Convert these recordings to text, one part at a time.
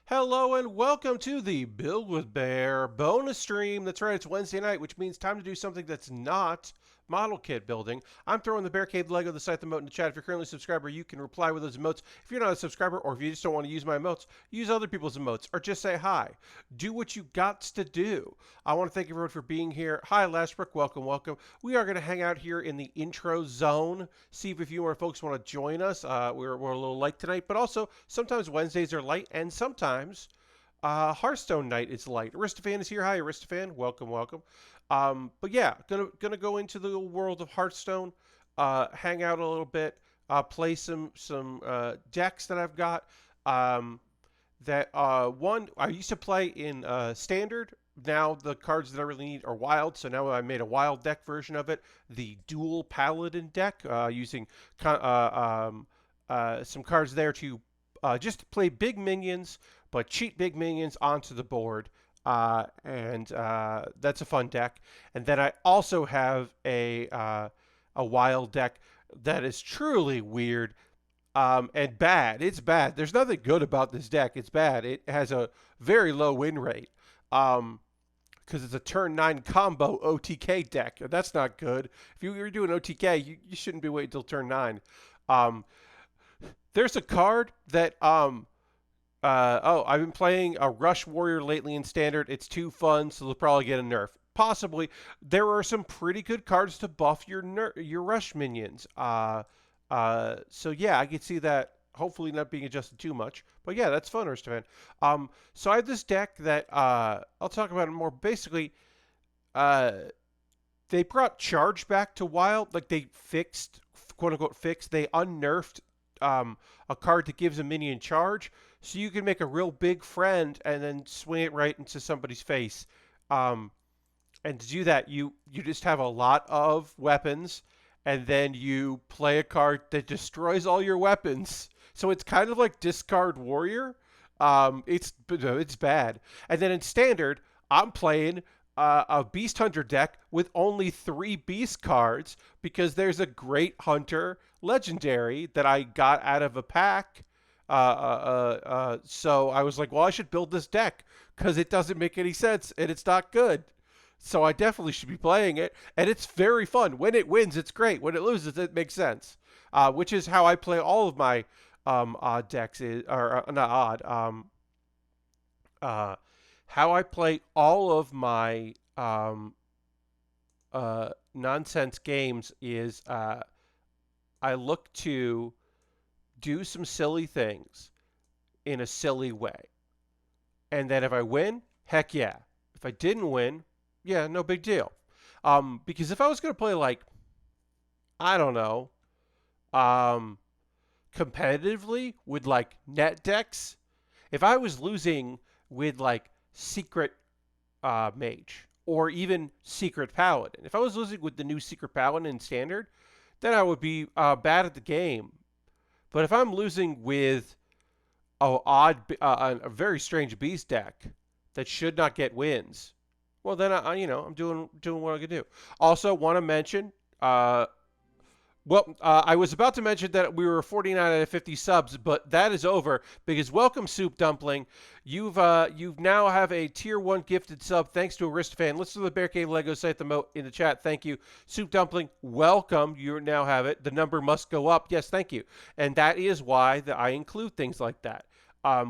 Hello and welcome to the Build with Bear bonus stream. That's right, it's Wednesday night, which means time to do something that's not model kit building. I'm throwing the Bear Cave Lego, the site, the emote in the chat. If you're currently a subscriber, you can reply with those emotes. If you're not a subscriber, or if you just don't want to use my emotes, use other people's emotes, or just say hi. Do what you got to do. I want to thank everyone for being here. Hi, Lashbrook, welcome, welcome. We are going to hang out here in the intro zone, see if a few more folks want to join us. We're a little light tonight, but also sometimes Wednesdays are light, and sometimes Hearthstone night is light. Aristophan is here. Hi, Aristophan. Welcome, welcome. But yeah, gonna go into the world of Hearthstone, hang out a little bit, play some decks that I've got. One I used to play in standard. Now the cards that I really need are wild, so now I made a wild deck version of it, the dual paladin deck, using some cards there to just play big minions, but cheat big minions onto the board. And that's a fun deck. And then I also have a wild deck that is truly weird and bad. It's bad. There's nothing good about this deck. It's bad. It has a very low win rate because it's a turn 9 combo OTK deck. That's not good. If you were doing OTK, you shouldn't be waiting until turn 9. There's a card that I've been playing a Rush Warrior lately in Standard. It's too fun, so they'll probably get a nerf. Possibly. There are some pretty good cards to buff your Rush minions. So yeah, I could see that hopefully not being adjusted too much. But yeah, that's fun, Aristophan. So I have this deck that I'll talk about it more. Basically, they brought charge back to Wild. Like they fixed, quote unquote, fixed. They unnerfed a card that gives a minion charge, so you can make a real big friend and then swing it right into somebody's face. And to do that, you just have a lot of weapons, and then you play a card that destroys all your weapons. So it's kind of like Discard Warrior. It's bad. And then in Standard, I'm playing a Beast Hunter deck with only 3 Beast cards because there's a Great Hunter Legendary that I got out of a pack. So I was like, well, I should build this deck because it doesn't make any sense and it's not good. So I definitely should be playing it, and it's very fun. When it wins, it's great. When it loses, it makes sense. Which is how I play all of my odd decks, or not odd. How I play all of my nonsense games is I look to do some silly things in a silly way. And then if I win, heck yeah. If I didn't win, yeah, no big deal. Because if I was going to play, like, I don't know, competitively with, like, net decks, if I was losing with, like, Secret Mage or even Secret Paladin, if I was losing with the new Secret Paladin in Standard, then I would be bad at the game. But if I'm losing with a very strange beast deck that should not get wins, well then I'm doing what I can do. Also, want to mention, I was about to mention that we were 49 out of 50 subs, but that is over because welcome, Soup Dumpling. You've now have a tier 1 gifted sub thanks to Aristophan. Listen to the Bear Cave Lego site in the chat. Thank you, Soup Dumpling. Welcome. You now have it. The number must go up. Yes, thank you. And that is why I include things like that.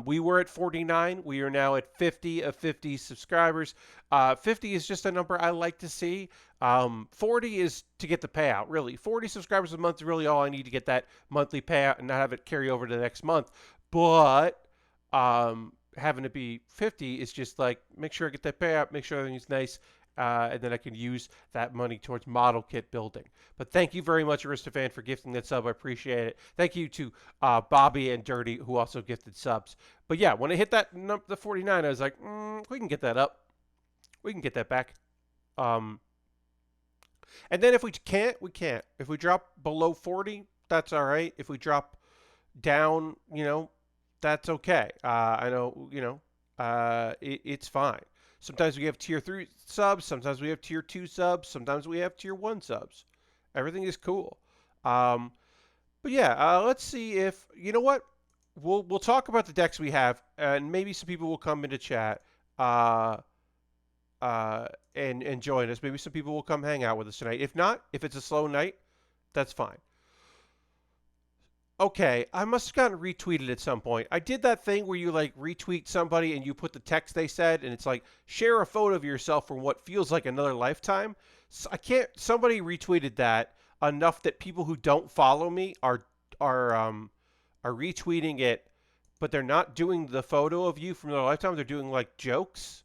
We were at 49. We are now at 50 of 50 subscribers. 50 is just a number I like to see. 40 is to get the payout, really. 40 subscribers a month is really all I need to get that monthly payout and not have it carry over to the next month. But having it be 50 is just like, make sure I get that payout, make sure everything's nice, and then I can use that money towards model kit building. But thank you very much, Aristophan, for gifting that sub. I appreciate it. Thank you to Bobby and Dirty, who also gifted subs. But yeah, when I hit the 49, I was like, we can get that up. We can get that back. And then if we can't, we can't. If we drop below 40, that's all right. If we drop down, that's okay. I know, it's fine. Sometimes we have tier 3 subs. Sometimes we have tier 2 subs. Sometimes we have tier 1 subs. Everything is cool. But yeah, let's see if, you know what? we'll talk about the decks we have, and maybe some people will come into chat, uh, and join us. Maybe some people will come hang out with us tonight. If not, if it's a slow night, that's fine. Okay, I must have gotten retweeted at some point. I did that thing where you like retweet somebody and you put the text they said, and it's like share a photo of yourself from what feels like another lifetime. So I can't. Somebody retweeted that enough that people who don't follow me are retweeting it, but they're not doing the photo of you from another lifetime. They're doing like jokes,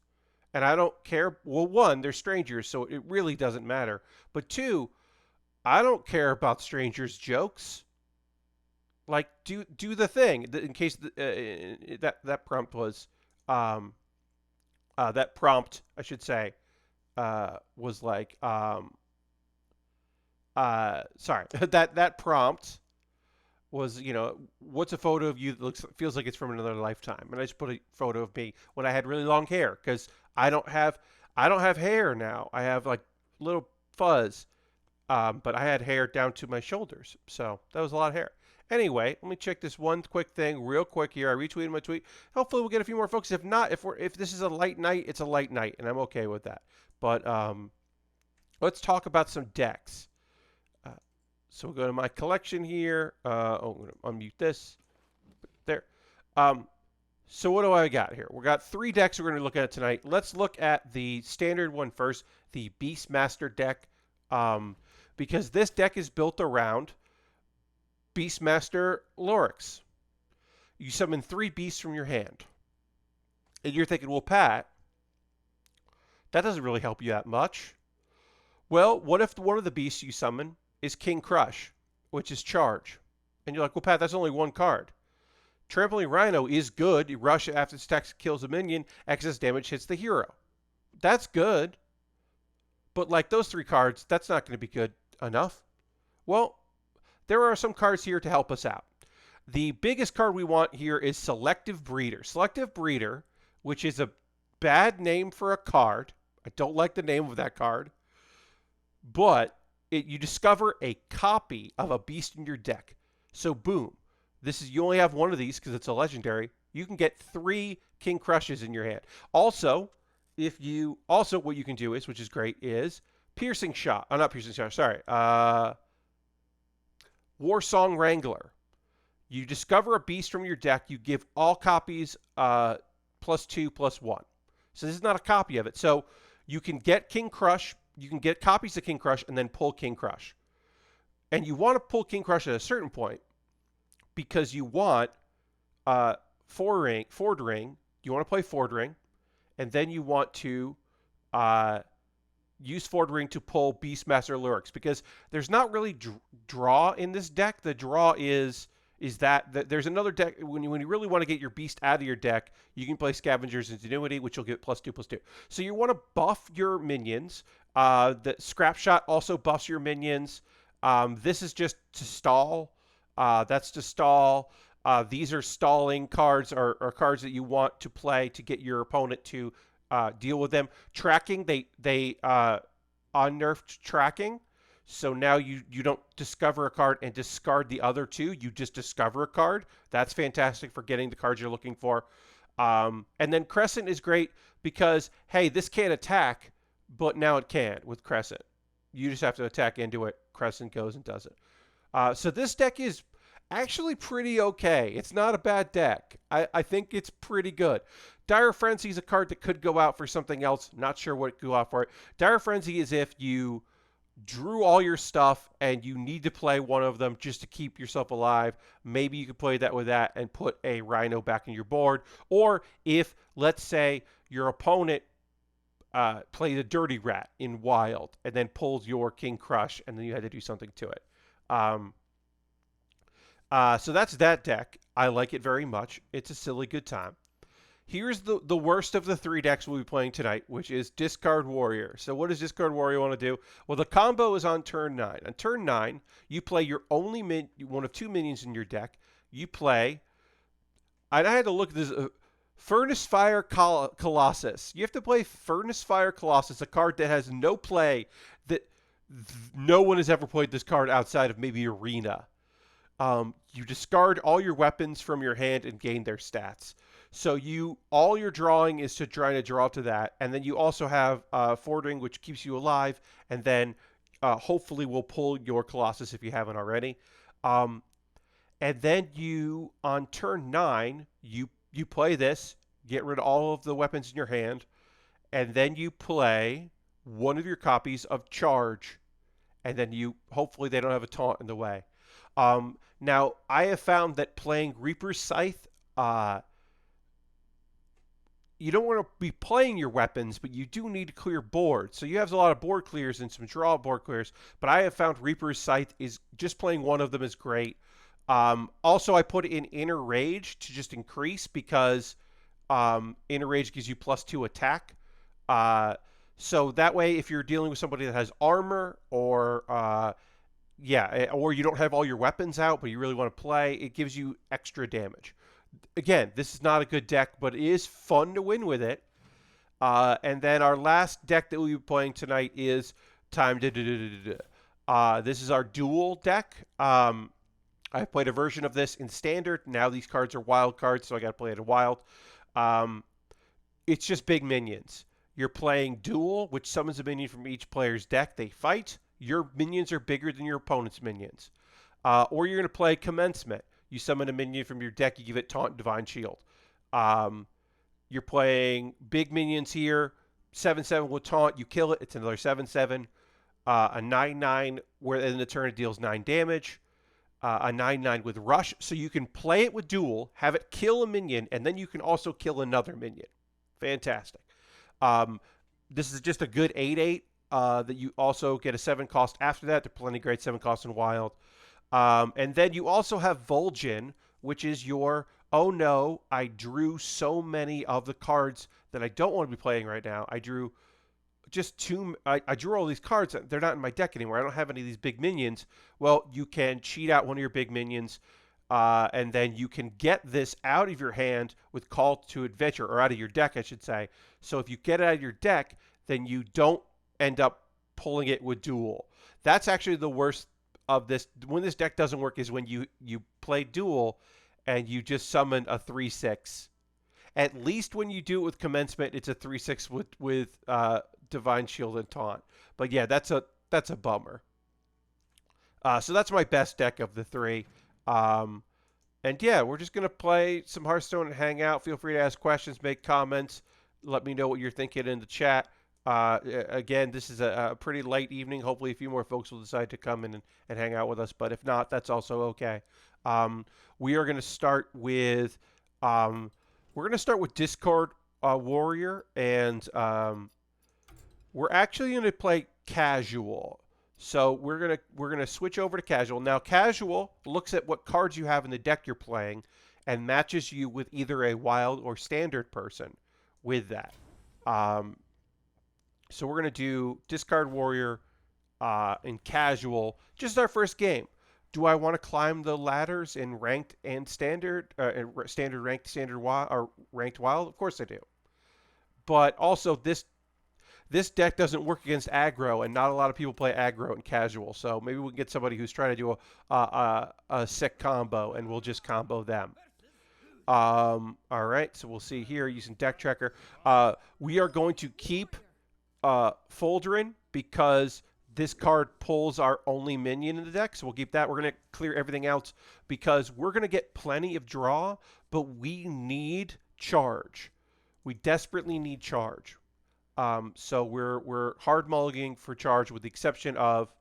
and I don't care. Well, one, they're strangers, so it really doesn't matter. But two, I don't care about strangers' jokes. Like do the thing in case that prompt was um that prompt I should say was like sorry that prompt was, what's a photo of you that feels like it's from another lifetime, and I just put a photo of me when I had really long hair, because I don't have hair now. I have like little fuzz, but I had hair down to my shoulders, so that was a lot of hair. Anyway, let me check this one quick thing real quick here. I retweeted my tweet. Hopefully, we'll get a few more folks. If not, if this is a light night, it's a light night, and I'm okay with that. But let's talk about some decks. So we'll go to my collection here. I'm going to unmute this. There. So what do I got here? We got 3 decks we're going to look at tonight. Let's look at the standard one first, the Beastmaster deck, because this deck is built around Beastmaster Lorix. You summon 3 beasts from your hand. And you're thinking, well, Pat, that doesn't really help you that much. Well, what if one of the beasts you summon is King Crush, which is charge? And you're like, well, Pat, that's only 1 card. Trampling Rhino is good. You rush after its attack kills a minion. Excess damage hits the hero. That's good. But like those 3 cards, that's not going to be good enough. Well, there are some cards here to help us out. The biggest card we want here is Selective Breeder. Selective Breeder, which is a bad name for a card. I don't like the name of that card. But you discover a copy of a beast in your deck. So boom. You only have 1 of these because it's a legendary. You can get 3 King Crushes in your hand. Also, what you can do is, which is great, is Piercing Shot. Oh, not Piercing Shot, sorry. Warsong Wrangler. You discover a beast from your deck. You give all copies +2/+1. So this is not a copy of it. So you can get King Crush. You can get copies of King Crush and then pull King Crush. And you want to pull King Crush at a certain point because you want Ford Ring. You want to play Ford Ring. And then you want to use Ford Ring to pull Beastmaster Lurix, because there's not really draw in this deck. The draw is that there's another deck. When you really want to get your beast out of your deck, you can play Scavenger's Ingenuity, which will get +2/+2. So you want to buff your minions. The Scrap Shot also buffs your minions. This is just to stall. That's to stall. These are stalling cards, or cards that you want to play to get your opponent to deal with them. Tracking, they unnerfed tracking. So now you don't discover a card and discard the other 2. You just discover a card. That's fantastic for getting the cards you're looking for. And then Crescent is great because, hey, this can't attack, but now it can with Crescent. You just have to attack into it. Crescent goes and does it. So this deck is actually pretty okay. It's not a bad deck. I think it's pretty good. Dire Frenzy is a card that could go out for something else. Not sure what could go out for it. Dire Frenzy is if you drew all your stuff and you need to play one of them just to keep yourself alive. Maybe you could play that with that and put a Rhino back in your board. Or if, let's say, your opponent played a Dirty Rat in Wild and then pulled your King Crush and then you had to do something to it. So that's that deck. I like it very much. It's a silly good time. Here's the worst of the 3 decks we'll be playing tonight, which is Discard Warrior. So what does Discard Warrior want to do? Well, the combo is on turn 9. On turn 9, you play your only one of 2 minions in your deck. You play, and I had to look at this, Furnace Fire Colossus. You have to play Furnace Fire Colossus, a card that has no play, that no one has ever played this card outside of maybe Arena. You discard all your weapons from your hand and gain their stats. So all your drawing is to try to draw to that, and then you also have forwarding, which keeps you alive, and then hopefully will pull your Colossus if you haven't already. Um, and then on turn 9, you play this, get rid of all of the weapons in your hand, and then you play one of your copies of Charge, and then hopefully they don't have a taunt in the way. Now, I have found that playing Reaper's Scythe, you don't want to be playing your weapons, but you do need to clear board. So you have a lot of board clears and some draw board clears. But I have found Reaper's Scythe is just playing one of them is great. Also, I put in Inner Rage to just increase because Inner Rage gives you +2 attack. So that way, if you're dealing with somebody that has armor or or you don't have all your weapons out, but you really want to play, it gives you extra damage. Again, this is not a good deck, but it is fun to win with it. And then our last deck that we'll be playing tonight is Time. This is our dual deck. I've played a version of this in Standard. Now these cards are wild cards, so I got to play it in Wild. It's just big minions. You're playing Duel, which summons a minion from each player's deck. They fight. Your minions are bigger than your opponent's minions. Or you're going to play Commencement. You summon a minion from your deck. You give it Taunt, Divine Shield. You're playing big minions here. 7/7 with Taunt. You kill it. It's another 7/7. A 9/9 where in the turn it deals 9 damage. A 9/9 with Rush. So you can play it with Duel, have it kill a minion, and then you can also kill another minion. Fantastic. This is just a good 8/8 that you also get a 7 cost after that. There are plenty of great 7 costs in Wild. And then you also have Vol'jin, which is your, oh no, I drew so many of the cards that I don't want to be playing right now. I drew I drew all these cards. They're not in my deck anymore. I don't have any of these big minions. Well, you can cheat out one of your big minions, and then you can get this out of your hand with Call to Adventure, or out of your deck, I should say. So if you get it out of your deck, then you don't end up pulling it with Duel. That's actually the worst of this. When this deck doesn't work is when you play Duel and you just summon a 3/6. At least when you do it with Commencement, it's a 3/6 with Divine Shield and Taunt. But yeah, that's a bummer. So that's my best deck of the 3. And yeah, we're just going to play some Hearthstone and hang out. Feel free to ask questions, make comments. Let me know what you're thinking in the chat. Again, this is a pretty late evening. Hopefully a few more folks will decide to come in and hang out with us. But if not, that's also okay. We are going to start with Discord Warrior, and we're actually going to play Casual. So we're gonna switch over to Casual. Now Casual looks at what cards you have in the deck you're playing and matches you with either a Wild or Standard person with that. So we're gonna do Discard Warrior in Casual. Just our first game. Do I want to climb the ladders in Ranked and Standard, Standard, Ranked, Standard, Wild, or Ranked Wild? Of course I do. But also this deck doesn't work against aggro, and not a lot of people play aggro in Casual. So maybe we can get somebody who's trying to do a sick combo, and we'll just combo them. All right, so we'll see here using Deck Tracker. We are going to keep Folderin because this card pulls our only minion in the deck, so we'll keep that. We're going to clear everything else because we're going to get plenty of draw, but we need charge. We desperately need charge. So we're hard mulliganing for charge with the exception of,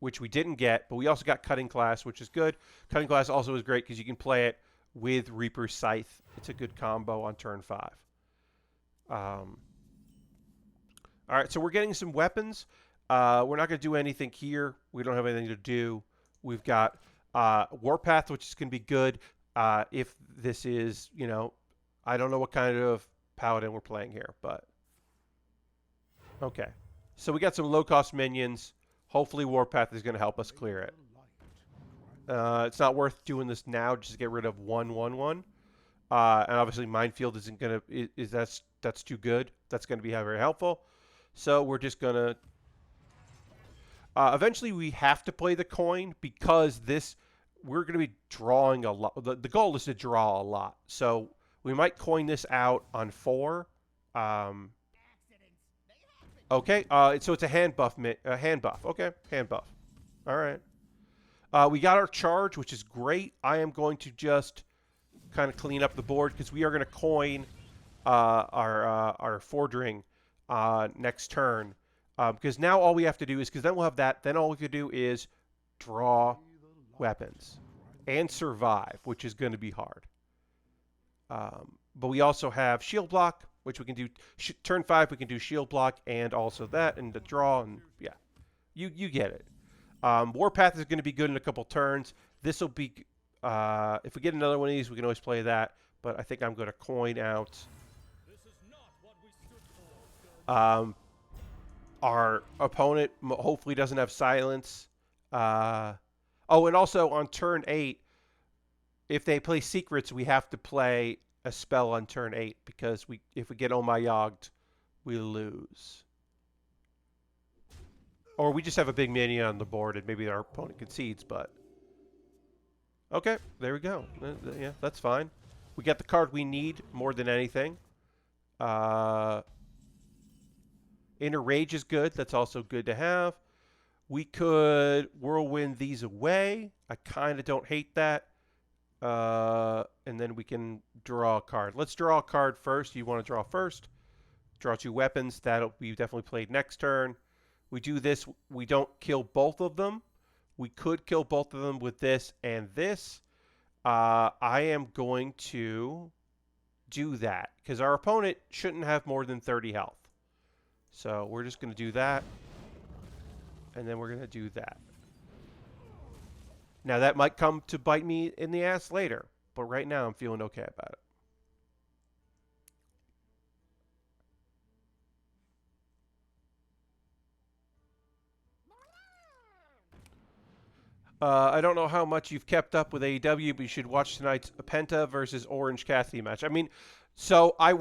which we didn't get, but we also got Cutting Class, which is good. Cutting Class also is great because you can play it with Reaper's Scythe. It's a good combo on turn 5. All right, so we're getting some weapons. We're not going to do anything here. We don't have anything to do. We've got Warpath, which is going to be good if this is, I don't know what kind of Paladin we're playing here, but... Okay, so we got some low-cost minions. Hopefully Warpath is going to help us clear it. It's not worth doing this now just to get rid of 1/1/1. And obviously Minefield isn't going to... That's too good. That's going to be very helpful. So we're just going to... eventually we have to play the coin because we're going to be drawing a lot. The goal is to draw a lot. So we might coin this out on 4. Okay. So it's a hand buff. Hand buff. Okay. Hand buff. All right. We got our charge, which is great. I am going to just kind of clean up the board because we are going to coin our Fordring next turn. Because now all we have to do is, because then we'll have that, then all we can do is draw weapons and survive, which is going to be hard. But we also have shield block, which we can do turn 5. We can do shield block and also that and the draw, and yeah, you get it. Warpath is going to be good in a couple turns. This will be if we get another one of these, we can always play that. But I think I'm going to coin out. Our opponent hopefully doesn't have silence. Oh, and also on turn 8, if they play secrets, we have to play a spell on turn 8 because if we get Omayogged, we lose. Or we just have a big minion on the board and maybe our opponent concedes, but... Okay, there we go. Yeah, that's fine. We got the card we need more than anything. Inner Rage is good. That's also good to have. We could Whirlwind these away. I kind of don't hate that. And then we can draw a card. Let's draw a card first. You want to draw first. Draw 2 weapons. That'll be definitely played next turn. We do this. We don't kill both of them. We could kill both of them with this and this. I am going to do that because our opponent shouldn't have more than 30 health. So we're just going to do that. And then we're going to do that. Now that might come to bite me in the ass later. But right now I'm feeling okay about it. I don't know how much you've kept up with AEW, but you should watch tonight's Penta versus Orange Cassidy match. I mean, so I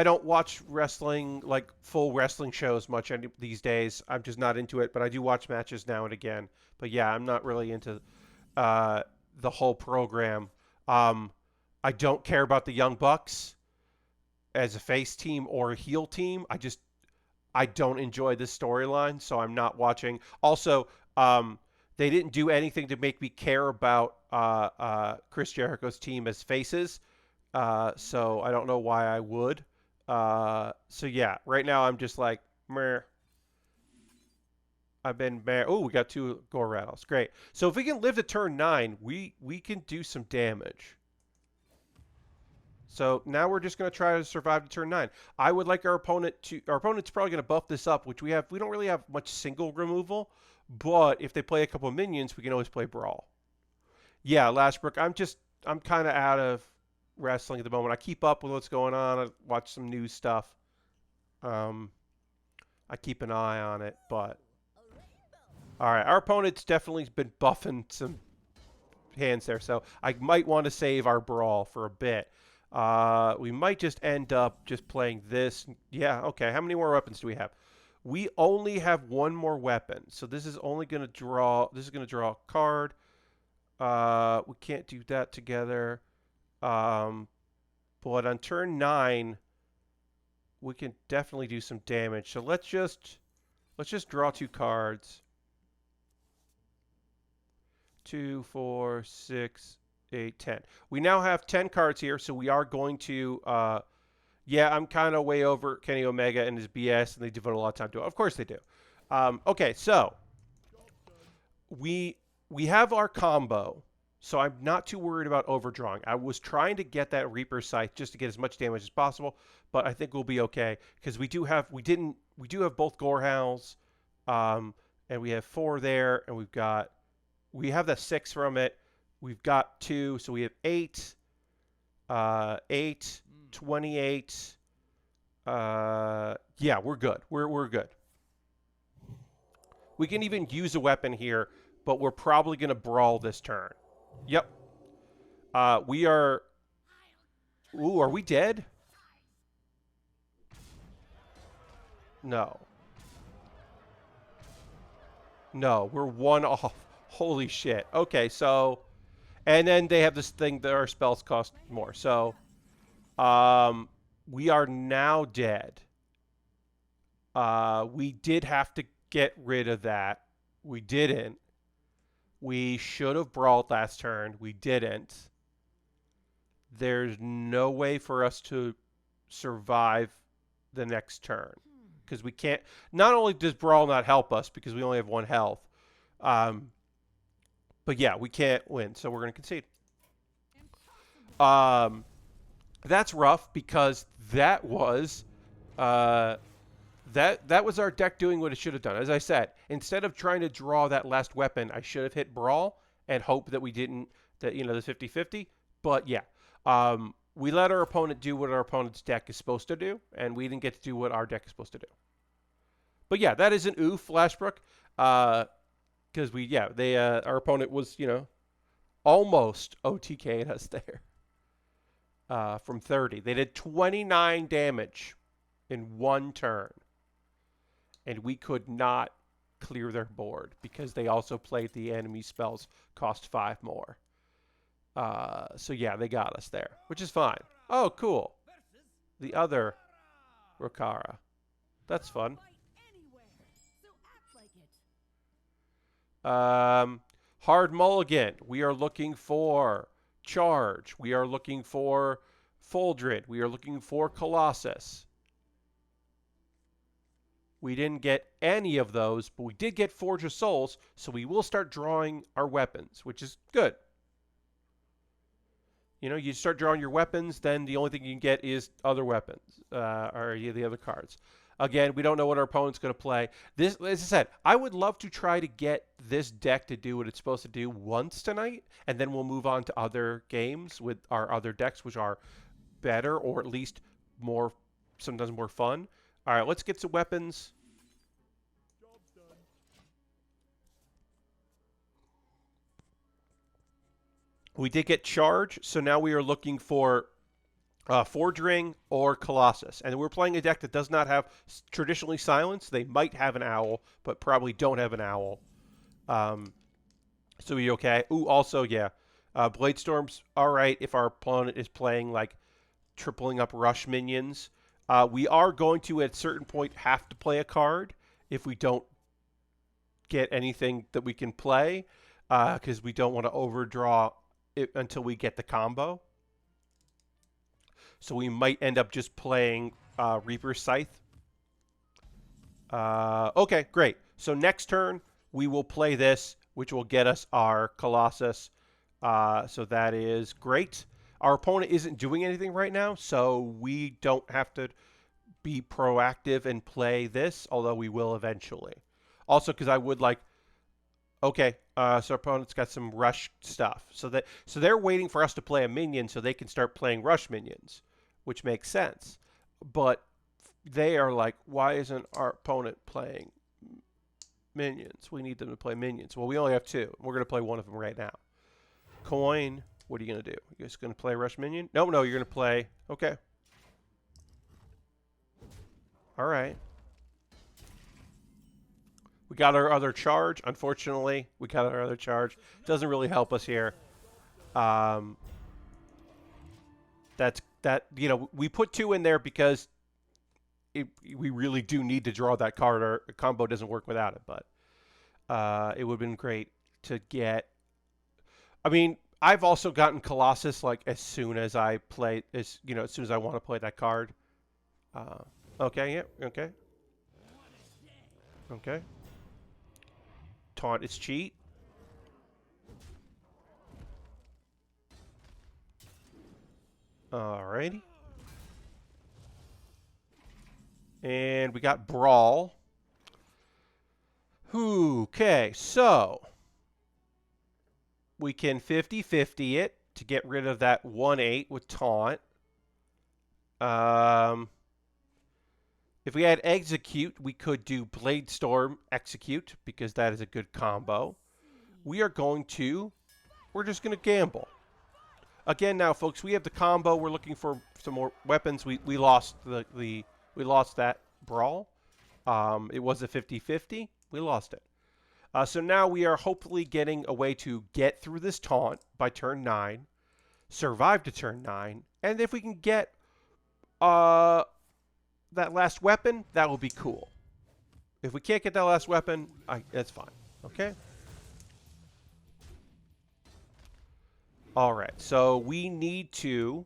don't watch wrestling, like full wrestling shows much these days. I'm just not into it, but I do watch matches now and again. But yeah, I'm not really into the whole program. I don't care about the Young Bucks as a face team or a heel team. I don't enjoy this storyline, so I'm not watching. Also, they didn't do anything to make me care about Chris Jericho's team as faces. So I don't know why I would. So yeah, right now I'm just like, meh. I've been meh. Oh, we got 2 gore rattles. Great. So if we can live to turn 9, we can do some damage. So now we're just going to try to survive to turn 9. I would like our opponent's probably going to buff this up, which we don't really have much single removal. But if they play a couple of minions, we can always play Brawl. Yeah, Lashbrook, I'm kind of out of wrestling at the moment. I keep up with what's going on. I watch some news stuff. I keep an eye on it, but... Alright, our opponent's definitely been buffing some hands there, so I might want to save our Brawl for a bit. We might just end up just playing this. Yeah, okay, how many more weapons do we have? We only have 1 more weapon, so this is only going to draw... This is going to draw a card. We can't do that together. But on turn 9, we can definitely do some damage. So let's just draw 2 cards. 2, 4, 6, 8, 10. We now have 10 cards here, so we are going to... yeah, I'm kind of way over Kenny Omega and his BS, and they devote a lot of time to it. Of course they do. Okay, so we have our combo, so I'm not too worried about overdrawing. I was trying to get that Reaper Scythe just to get as much damage as possible, but I think we'll be okay because we do have both Gore Howls, and we have 4 there, and we have the 6 from it. We've got 2, so we have 8. 8, 28. Yeah, we're good. We're good. We can even use a weapon here, but we're probably going to Brawl this turn. Yep. We are... Ooh, are we dead? No. No, we're 1 off. Holy shit. Okay, so And then they have this thing that our spells cost more. So we are now dead. We did have to get rid of that. We didn't. We should have brawled last turn. We didn't. There's no way for us to survive the next turn. Because we can't... Not only does brawl not help us, because we only have 1 health, but yeah, we can't win, so we're going to concede. That's rough, because that was... That was our deck doing what it should have done. As I said, instead of trying to draw that last weapon, I should have hit brawl and hope that we didn't, that, the 50-50. But yeah, we let our opponent do what our opponent's deck is supposed to do, and we didn't get to do what our deck is supposed to do. But yeah, that is an oof, Flashbrook, because our opponent was, almost OTK'd us there from 30. They did 29 damage in 1 turn. And we could not clear their board because they also played the enemy spells cost 5 more. So yeah, they got us there, which is fine. Oh, cool. The other Rokara. That's fun. Hard mulligan. We are looking for Charge. We are looking for Foldred. We are looking for Colossus. We didn't get any of those, but we did get Forge of Souls, so we will start drawing our weapons, which is good. You start drawing your weapons, then the only thing you can get is other weapons, or the other cards. Again, we don't know what our opponent's going to play. This, as I said, I would love to try to get this deck to do what it's supposed to do once tonight, and then we'll move on to other games with our other decks, which are better, or at least sometimes more fun. All right, let's get some weapons. We did get Charge, so now we are looking for Forge Ring or Colossus. And we're playing a deck that does not have traditionally Silence. They might have an Owl, but probably don't have an Owl. So we okay? Ooh, also, yeah. Blade Storm's all right if our opponent is playing, like, tripling up Rush minions. We are going to, at a certain point, have to play a card if we don't get anything that we can play, because we don't want to overdraw it until we get the combo. So we might end up just playing Reaper's Scythe. Okay, great. So next turn, we will play this, which will get us our Colossus. So that is great. Our opponent isn't doing anything right now, so we don't have to be proactive and play this, although we will eventually. Also, because I would like... Okay, so our opponent's got some rush stuff. So they're waiting for us to play a minion so they can start playing rush minions, which makes sense. But they are like, why isn't our opponent playing minions? We need them to play minions. Well, we only have 2. We're going to play one of them right now. Coin, what are you going to do? You guys going to play rush minion? No, you're going to play... Okay. All right. We got our other charge. Unfortunately, we got our other charge. Doesn't really help us here. We put 2 in there because we really do need to draw that card. Our combo doesn't work without it, but it would have been great to get... I mean, I've also gotten Colossus like as soon as I play, as soon as I want to play that card. Okay, yeah, okay. Okay. Taunt is cheat. Alrighty. And we got Brawl. Okay, so we can 50-50 it to get rid of that 1/8 with Taunt. If we had Execute, we could do Blade Storm Execute, because that is a good combo. We're just going to gamble. Again now, folks, we have the combo. We're looking for some more weapons. We lost we lost that Brawl. It was a 50-50. We lost it. So now we are hopefully getting a way to get through this taunt by turn 9, survive to turn 9, and if we can get that last weapon, that will be cool. If we can't get that last weapon, that's fine. Okay? Alright, so we need to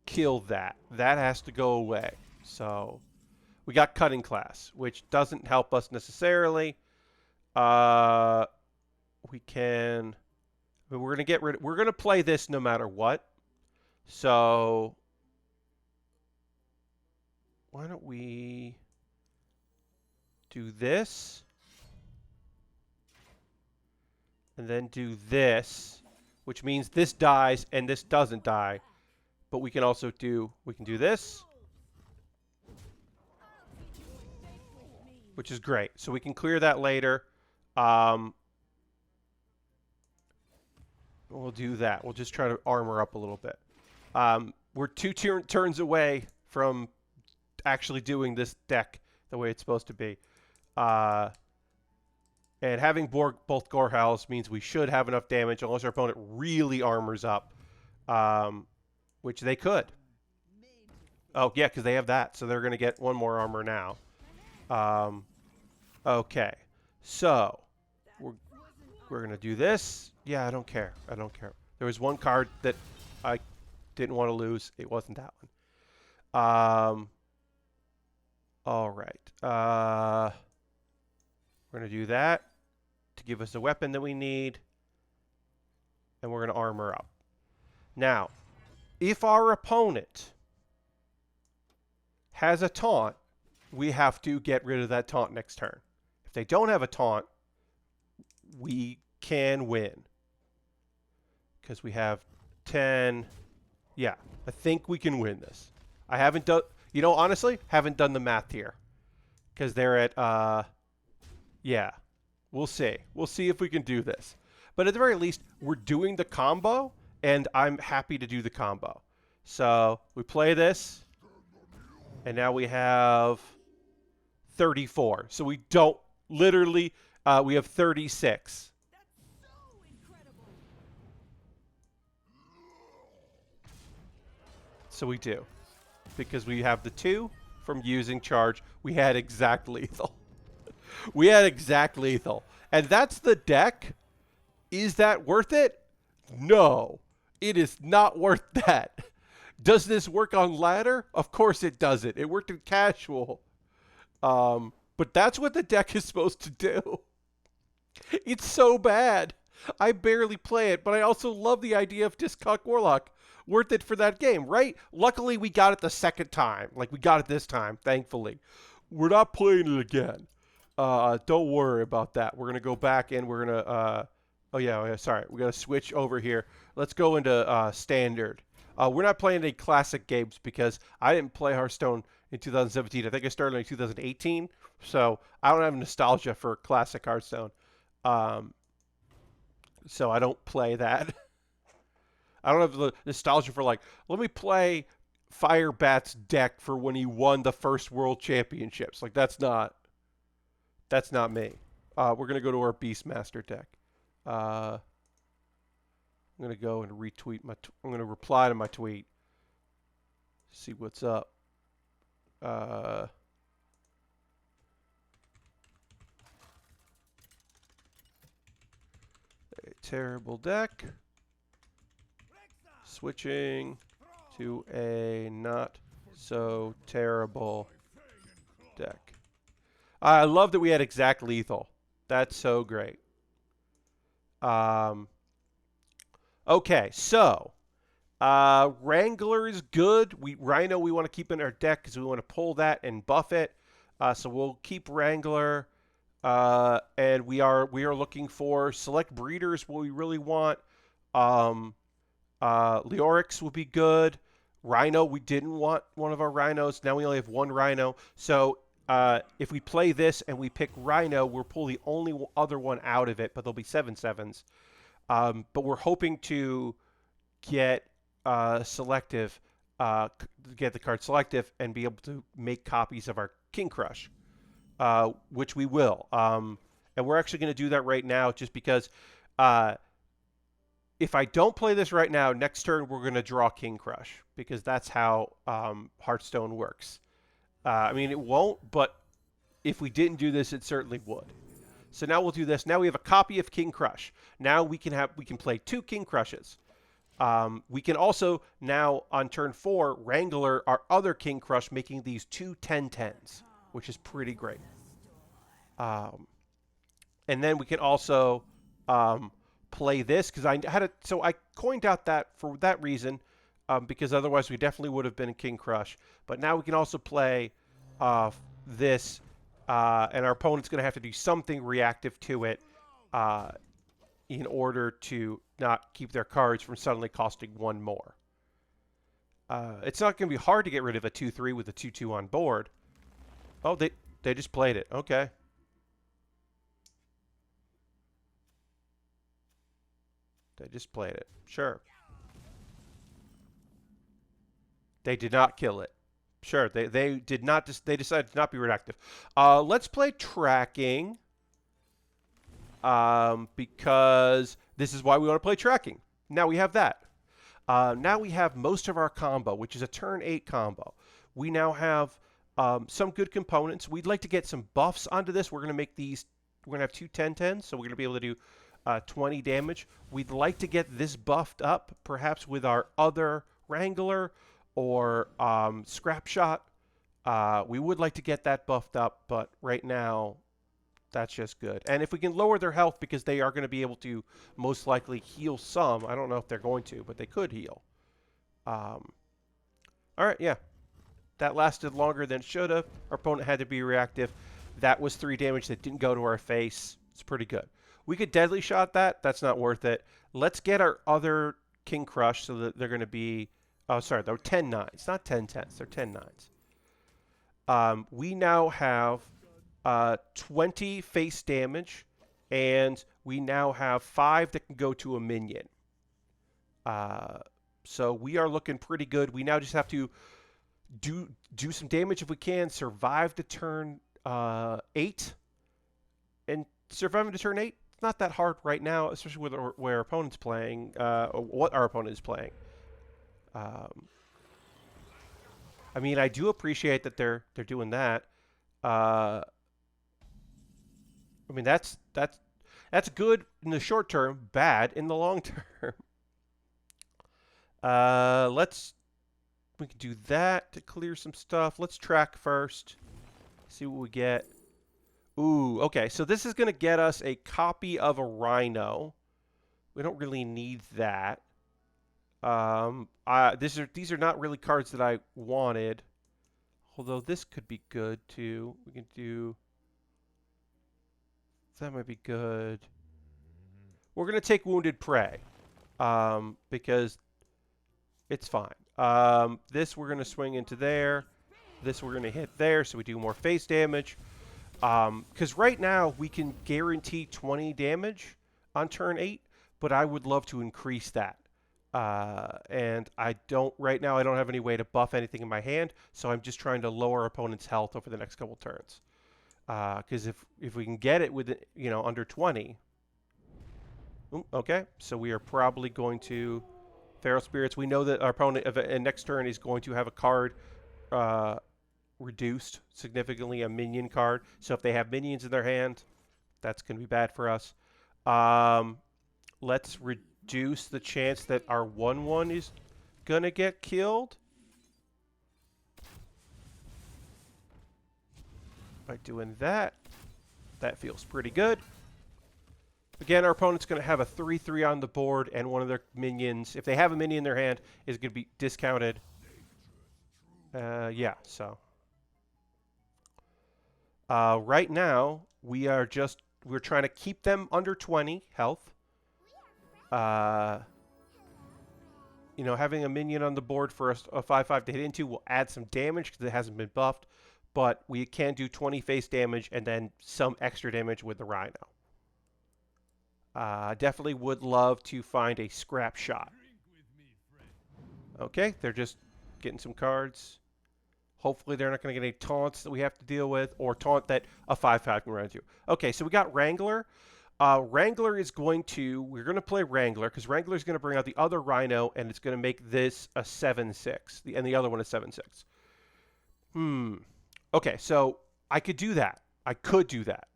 kill that. That has to go away. So we got cutting class, which doesn't help us necessarily. We can... I mean, we're going to get rid... We're going to play this no matter what. So why don't we do this and then do this, which means this dies and this doesn't die. But we can also do this, which is great. So we can clear that later. We'll do that. We'll just try to armor up a little bit. We're 2 turns away from actually doing this deck the way it's supposed to be. And having both Gore Howls means we should have enough damage unless our opponent really armors up, which they could. Oh, yeah, because they have that, so they're going to get 1 more armor now. Okay, so we're going to do this. Yeah, I don't care. I don't care. There was 1 card that I didn't want to lose. It wasn't that one. All right. We're going to do that to give us a weapon that we need. And we're going to armor up. Now, if our opponent has a taunt, we have to get rid of that taunt next turn. If they don't have a taunt, we can win. Because we have 10. Yeah, I think we can win this. I haven't done, you know, honestly, haven't done the math here. Because they're at, yeah, we'll see. We'll see if we can do this. But at the very least, we're doing the combo, and I'm happy to do the combo. So we play this, and now we have 34. So we don't, literally, we have 36. So we do. Because we have the 2 from using charge. We had exact lethal. We had exact lethal. And that's the deck. Is that worth it? No. It is not worth that. Does this work on ladder? Of course it doesn't. It worked in casual. But that's what the deck is supposed to do. It's so bad. I barely play it, but I also love the idea of Discock Warlock. Worth it for that game, right? Luckily, we got it the second time. Like, we got it this time, thankfully. We're not playing it again. Don't worry about that. We're going to go back and we're going to... oh, yeah, sorry. We're going to switch over here. Let's go into standard. We're not playing any classic games because I didn't play Hearthstone in 2017. I think I started in 2018. So I don't have nostalgia for classic Hearthstone. So I don't play that. I don't have the nostalgia for, like, let me play Firebat's deck for when he won the first World Championships. Like, that's not me. We're going to go to our Beastmaster deck. I'm going to go and retweet I'm going to reply to my tweet. See what's up. A terrible deck. Switching to a not so terrible deck. I love that we had exact lethal. That's so great. Okay, so Wrangler is good. Rhino we want to keep in our deck because we want to pull that and buff it. So we'll keep Wrangler. And we are looking for select breeders. What we really want. Leorix will be good. Rhino, we didn't want one of our Rhinos. Now we only have 1 Rhino. So if we play this and we pick Rhino, we'll pull the only other one out of it, but there'll be 7/7s. But we're hoping to get selective, get the card selective, and be able to make copies of our King Crush, which we will. And we're actually going to do that right now just because uh, if I don't play this right now, next turn we're going to draw King Crush because that's how Hearthstone works. I mean, it won't, but if we didn't do this, it certainly would. So now we'll do this. Now we have a copy of King Crush. Now we can play 2 King Crushes. We can also now on turn 4 Wrangler our other King Crush, making these 2 10-10s, which is pretty great. And then we can also play this because I had it. So I coined out that for that reason, because otherwise we definitely would have been a King Crush. But now we can also play this, and our opponent's going to have to do something reactive to it in order to not keep their cards from suddenly costing 1 more. It's not going to be hard to get rid of a 2-3 with a 2-2 on board. Oh, they just played it. Okay. They just played it. Sure. They did not kill it. Sure. They did not. They decided to not be reactive. Let's play tracking. Because this is why we want to play tracking. Now we have that. Now we have most of our combo, which is a turn 8 combo. We now have some good components. We'd like to get some buffs onto this. We're going to make these. We're going to have 2 10-10s, so we're going to be able to do 20 damage. We'd like to get this buffed up, perhaps with our other Wrangler or Scrap Shot. We would like to get that buffed up, but right now, that's just good. And if we can lower their health, because they are going to be able to most likely heal some. I don't know if they're going to, but they could heal. All right, yeah. That lasted longer than it should have. Our opponent had to be reactive. That was 3 damage that didn't go to our face. It's pretty good. We could deadly shot that. That's not worth it. Let's get our other King Crush so that they're going to be... Oh, sorry. They're 10-9s. Not 10-10s. They're 10-9s. We now have 20 face damage, and we now have 5 that can go to a minion. So we are looking pretty good. We now just have to do some damage if we can, survive to turn 8. And surviving to turn 8, it's not that hard right now, especially with where our opponent's playing, or what our opponent is playing. I mean, I do appreciate that they're doing that. I mean, that's good in the short term, bad in the long term. We can do that to clear some stuff. Let's track first. See what we get. Ooh, okay. So this is going to get us a copy of a Rhino. We don't really need that. These are not really cards that I wanted. Although this could be good too. We can do... That might be good. We're going to take Wounded Prey. Because it's fine. This we're going to swing into there. This we're going to hit there, so we do more face damage. Because right now we can guarantee 20 damage on turn 8, but I would love to increase that. And right now I don't have any way to buff anything in my hand, so I'm just trying to lower opponent's health over the next couple turns. Because if we can get it with under 20. Okay, so we are probably going to Feral Spirits. We know that our opponent next turn is going to have a card reduced significantly, a minion card. So if they have minions in their hand, that's going to be bad for us. Let's reduce the chance that our 1/1 is going to get killed by doing that. That feels pretty good. Again, our opponent's going to have a 3/3 on the board, and one of their minions, if they have a minion in their hand, is going to be discounted. Yeah, so. Right now, we're trying to keep them under 20 health. Having a minion on the board for a 5/5 to hit into will add some damage because it hasn't been buffed, but we can do 20 face damage and then some extra damage with the Rhino. Definitely would love to find a Scrap Shot. Okay, they're just getting some cards. Hopefully they're not going to get any taunts that we have to deal with, or taunt that a 5/5 can run into. Okay, so we got Wrangler. Wrangler is going to, we're going to play Wrangler, because Wrangler is going to bring out the other Rhino, and it's going to make this a 7/6, and the other one is 7/6. Okay, so I could do that. I could do that.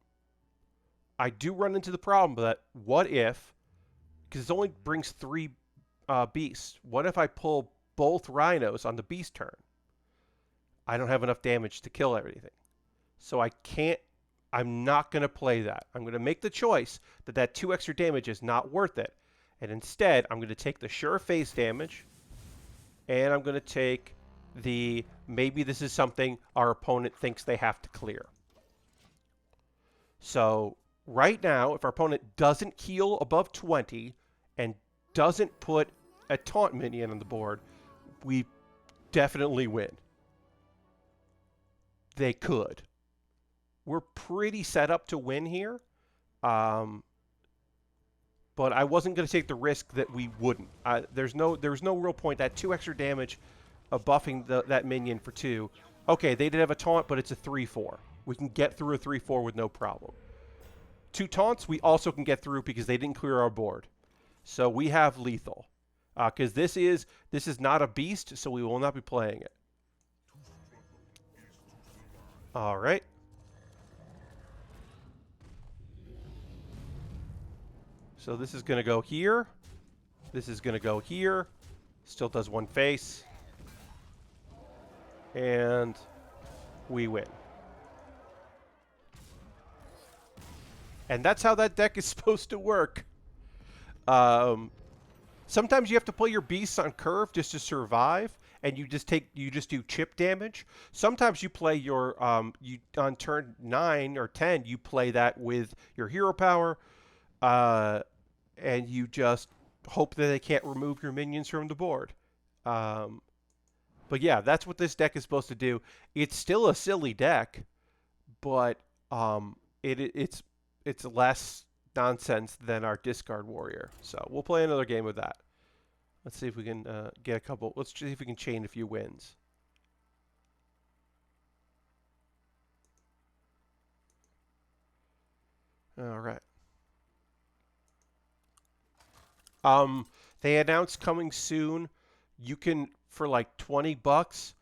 I do run into the problem that what if, because it only brings 3 beasts, what if I pull both Rhinos on the beast turn? I don't have enough damage to kill everything. So I can't, I'm not going to play that. I'm going to make the choice that that 2 extra damage is not worth it. And instead, I'm going to take the sure face damage, and I'm going to take the, maybe this is something our opponent thinks they have to clear. So right now, if our opponent doesn't heal above 20 and doesn't put a taunt minion on the board, we definitely win. They could. We're pretty set up to win here. But I wasn't going to take the risk that we wouldn't. There's no real point. That 2 extra damage of buffing that minion for 2. Okay, they did have a taunt, but it's a 3/4. We can get through a 3/4 with no problem. 2 taunts, we also can get through because they didn't clear our board. So we have lethal. Because this is not a beast, so we will not be playing it. All right. So this is going to go here. This is going to go here. Still does 1 face. And we win. And that's how that deck is supposed to work. Sometimes you have to play your beasts on curve just to survive, and you just do chip damage. Sometimes you play your you on turn 9 or 10 you play that with your hero power, and you just hope that they can't remove your minions from the board. But yeah, that's what this deck is supposed to do. It's still a silly deck, but it's less nonsense than our discard warrior. So we'll play another game with that. Let's see if we can get a couple. Let's see if we can chain a few wins. All right. They announced coming soon. You can, for like $20,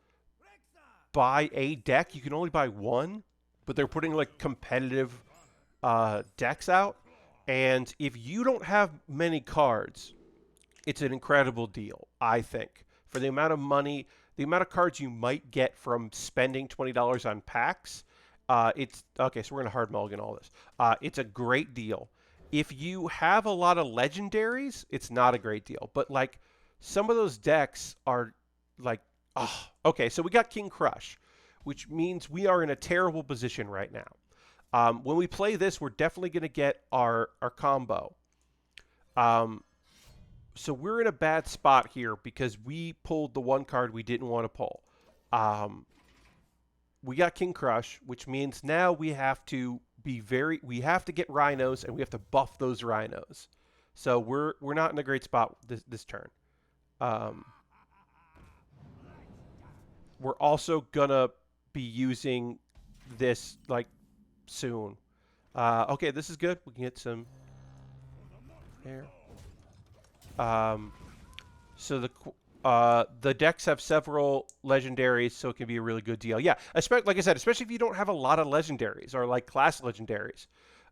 buy a deck. You can only buy one, but they're putting like competitive decks out. And if you don't have many cards, it's an incredible deal, I think. For the amount of money, the amount of cards you might get from spending $20 on packs, it's okay. So we're gonna hard mulligan all this. It's a great deal. If you have a lot of legendaries, it's not a great deal. But like some of those decks are like, oh, okay. So we got King Crush, which means we are in a terrible position right now. When we play this, we're definitely going to get our combo. So we're in a bad spot here because we pulled the one card we didn't want to pull. We got King Crush, which means now we have to we have to get rhinos and we have to buff those rhinos. So we're not in a great spot this turn. We're also gonna be using this like soon. Okay, this is good. We can get some there. So the decks have several legendaries, so it can be a really good deal. Yeah, especially like I said, especially if you don't have a lot of legendaries or like class legendaries.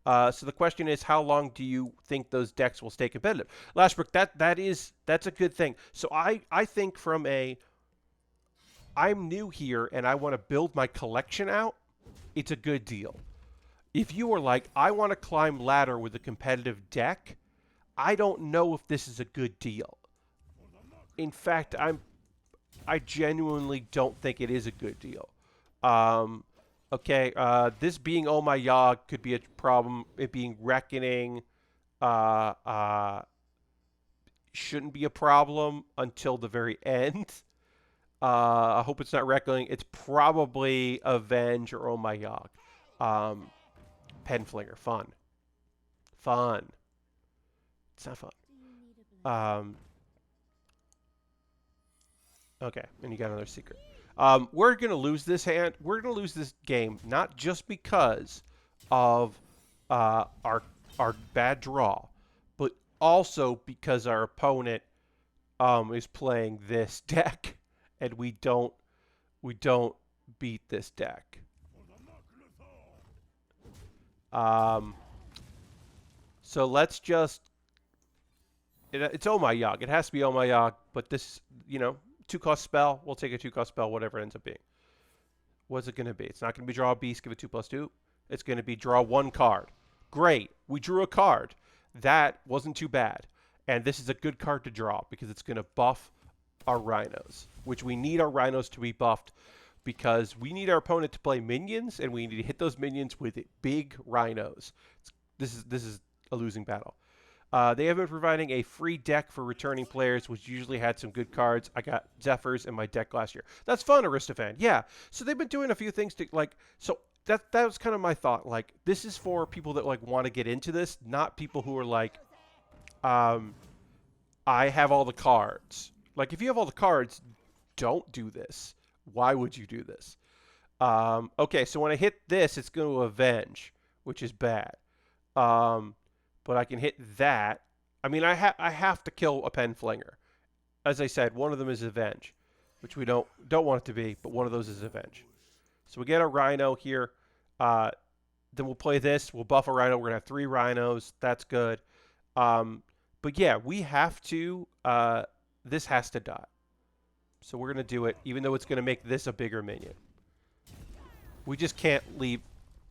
So the question is, how long do you think those decks will stay competitive? Lashbrook, that's a good thing. So I think from I'm new here and I want to build my collection out, it's a good deal. If you were like, I want to climb ladder with a competitive deck, I don't know if this is a good deal. In fact, I genuinely don't think it is a good deal. Okay, this being Oh My Yogg could be a problem. It being Reckoning shouldn't be a problem until the very end. I hope it's not Reckoning. It's probably Avenge or Oh My Yogg. Penflinger, fun. Fun. It's not fun. Okay, and you got another secret. We're going to lose this hand. We're going to lose this game, not just because of our bad draw, but also because our opponent is playing this deck, and we don't beat this deck. So let's just. It's Oh My Yogg. It has to be Oh My Yogg, but this, 2-cost spell. We'll take a 2-cost spell, whatever it ends up being. What's it going to be? It's not going to be draw a beast, give it 2+2. It's going to be draw 1 card. Great. We drew a card. That wasn't too bad. And this is a good card to draw because it's going to buff our rhinos, which we need our rhinos to be buffed because we need our opponent to play minions, and we need to hit those minions with big rhinos. This is a losing battle. They have been providing a free deck for returning players, which usually had some good cards. I got Zephyrs in my deck last year. That's fun, Aristophan. Yeah. So they've been doing a few things to So that was kind of my thought. Like, this is for people that want to get into this, not people who are like, I have all the cards. Like, if you have all the cards, don't do this. Why would you do this? Okay, so when I hit this, it's going to avenge, which is bad. But I can hit that. I mean, I have to kill a pen flinger. As I said, one of them is avenge, which we don't want it to be, but one of those is avenge. So we get a rhino here. Then we'll play this. We'll buff a rhino. We're gonna have 3 rhinos. That's good. But yeah, we have to. This has to die. So we're gonna do it, even though it's gonna make this a bigger minion. We just can't leave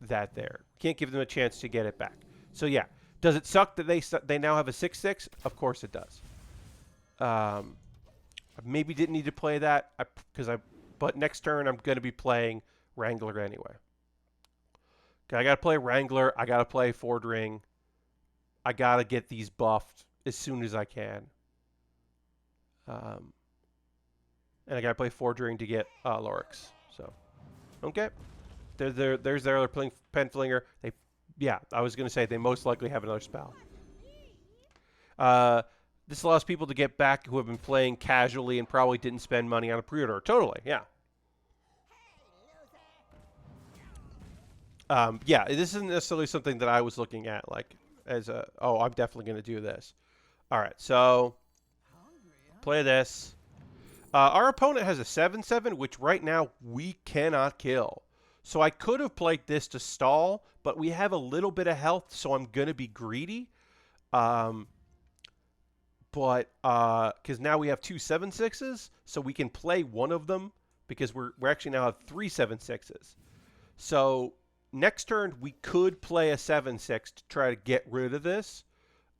that there. Can't give them a chance to get it back. So yeah. Does it suck that they now have a 6/6? Of course it does. I maybe didn't need to play that but next turn I'm going to be playing Wrangler anyway. Okay, I got to play Wrangler. I got to play Fordring. I got to get these buffed as soon as I can. And I got to play Fordring to get Lorix. So, okay. There's their other pen flinger. Yeah, I was going to say they most likely have another spell. This allows people to get back who have been playing casually and probably didn't spend money on a pre-order. Totally, yeah. Yeah, this isn't necessarily something that I was looking at I'm definitely going to do this. All right, so play this. Our opponent has a 7/7, which right now we cannot kill. So I could have played this to stall, but we have a little bit of health, so I'm going to be greedy. Because now we have 2 7/6s, so we can play one of them because we're actually now have 3 7/6s. So next turn we could play a 7/6 to try to get rid of this.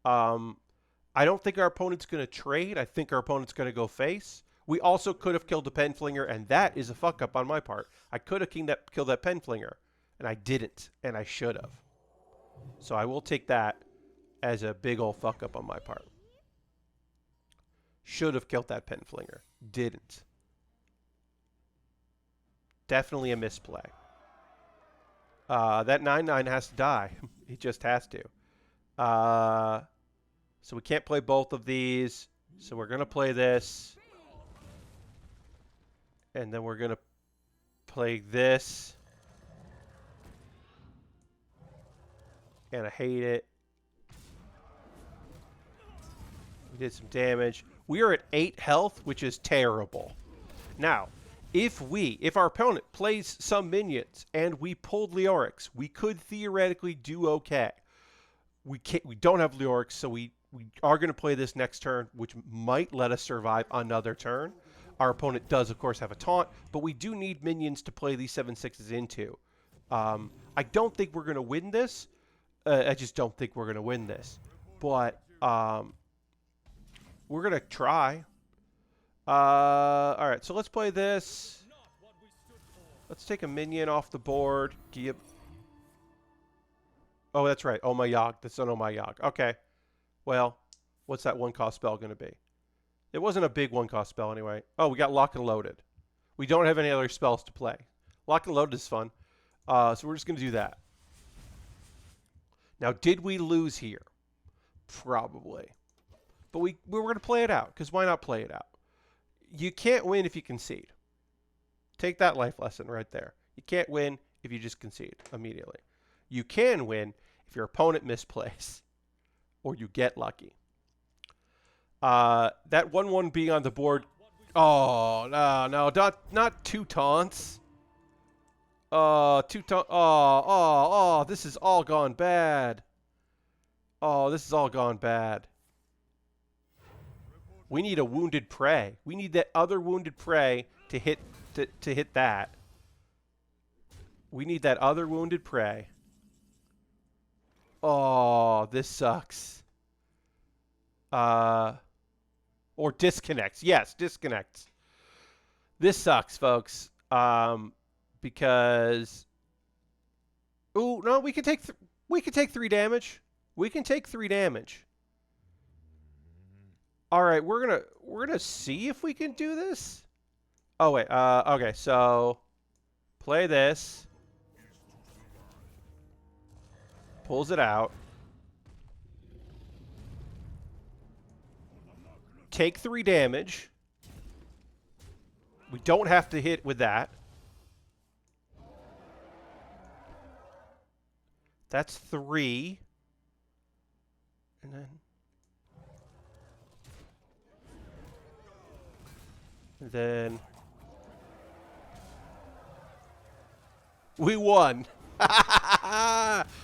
I don't think our opponent's going to trade. I think our opponent's going to go face. We also could have killed the pen flinger, and that is a fuck up on my part. I could have killed that pen flinger, and I didn't, and I should have. So I will take that as a big old fuck up on my part. Should have killed that pen flinger. Didn't. Definitely a misplay. That 9/9 has to die. It just has to. So we can't play both of these. So we're going to play this. And then we're going to play this. And I hate it. We did some damage. We are at 8 health, which is terrible. Now, if our opponent plays some minions and we pulled Leorix, we could theoretically do okay. We don't have Leorix, so we are going to play this next turn, which might let us survive another turn. Our opponent does, of course, have a taunt, but we do need minions to play these 7/6s into. I don't think we're going to win this. I just don't think we're going to win this. But we're going to try. All right, so let's play this. Let's take a minion off the board. Oh, that's right. Oh My Yogg. That's an Oh My Yogg. Okay. Well, what's that 1-cost spell going to be? It wasn't a big 1-cost spell anyway. Oh, we got Lock and Loaded. We don't have any other spells to play. Lock and Loaded is fun. So we're just going to do that. Now, did we lose here? Probably. But we're going to play it out, because why not play it out? You can't win if you concede. Take that life lesson right there. You can't win if you just concede immediately. You can win if your opponent misplays or you get lucky. That 1-1 being on the board. Oh, no, not two taunts. Two taunts. Oh, this has all gone bad. Oh, this has all gone bad. We need a wounded prey. We need that other wounded prey to hit that. We need that other wounded prey. Oh, this sucks. Or disconnects. Yes, disconnects. This sucks, folks. Because ooh, no, we can take 3 damage. We can take 3 damage. All right, we're gonna see if we can do this. Oh wait, okay, so play this. Pulls it out. Take 3 damage. We don't have to hit with that. That's 3. And then we won.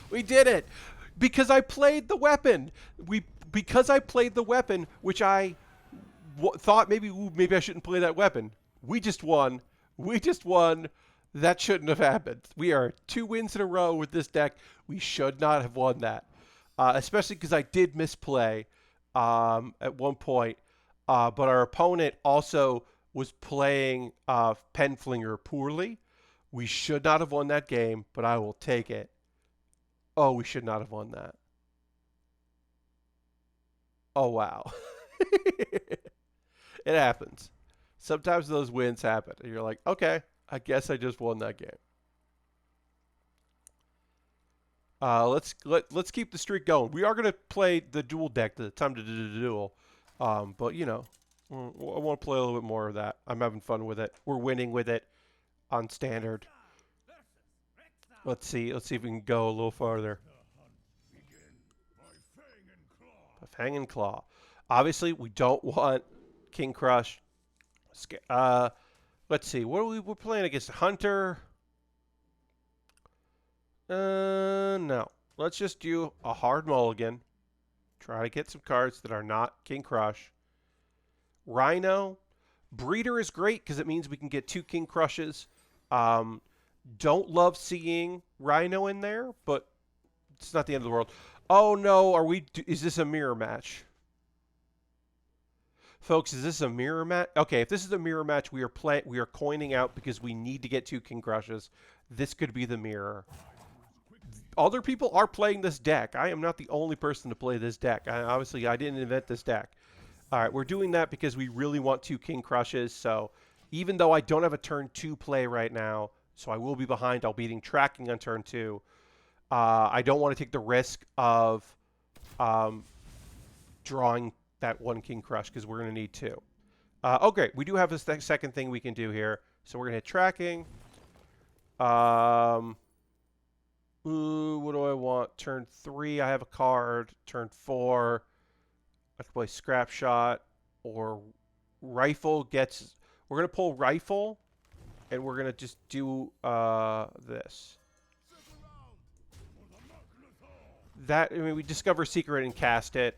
We did it because I played the weapon. Because I played the weapon, which I thought maybe I shouldn't play that weapon. We just won. We just won. That shouldn't have happened. We are 2 wins in a row with this deck. We should not have won that, especially because I did misplay at one point. But our opponent also was playing Penflinger poorly. We should not have won that game, but I will take it. Oh, we should not have won that. Oh, wow. It happens. Sometimes those wins happen. And you're like, okay, I guess I just won that game. Let's keep the streak going. We are going to play the duel deck, the time to do the duel. But, you know, I want to play a little bit more of that. I'm having fun with it. We're winning with it on standard. Let's see if we can go a little farther. Fang and Claw. Obviously, we don't want King Crush. Let's see. We're playing against Hunter. No. Let's just do a hard mulligan. Try to get some cards that are not King Crush. Rhino. Breeder is great because it means we can get 2 King Crushes. Don't love seeing Rhino in there, but it's not the end of the world. Oh no, is this a mirror match? Folks, is this a mirror match? Okay, if this is a mirror match, we are coining out because we need to get 2 King Crushes. This could be the mirror. Other people are playing this deck. I am not the only person to play this deck. Obviously, I didn't invent this deck. All right, we're doing that because we really want 2 King Crushes. So even though I don't have a turn 2 play right now, so I will be behind. I'll be tracking on turn 2. I don't want to take the risk of drawing that 1 King Crush because we're going to need 2. Okay, we do have a second thing we can do here. So we're going to hit tracking. What do I want? Turn 3, I have a card. Turn 4, I can play Scrap Shot or Rifle gets... We're going to pull Rifle, and we're going to just do this. We discover Secret and cast it.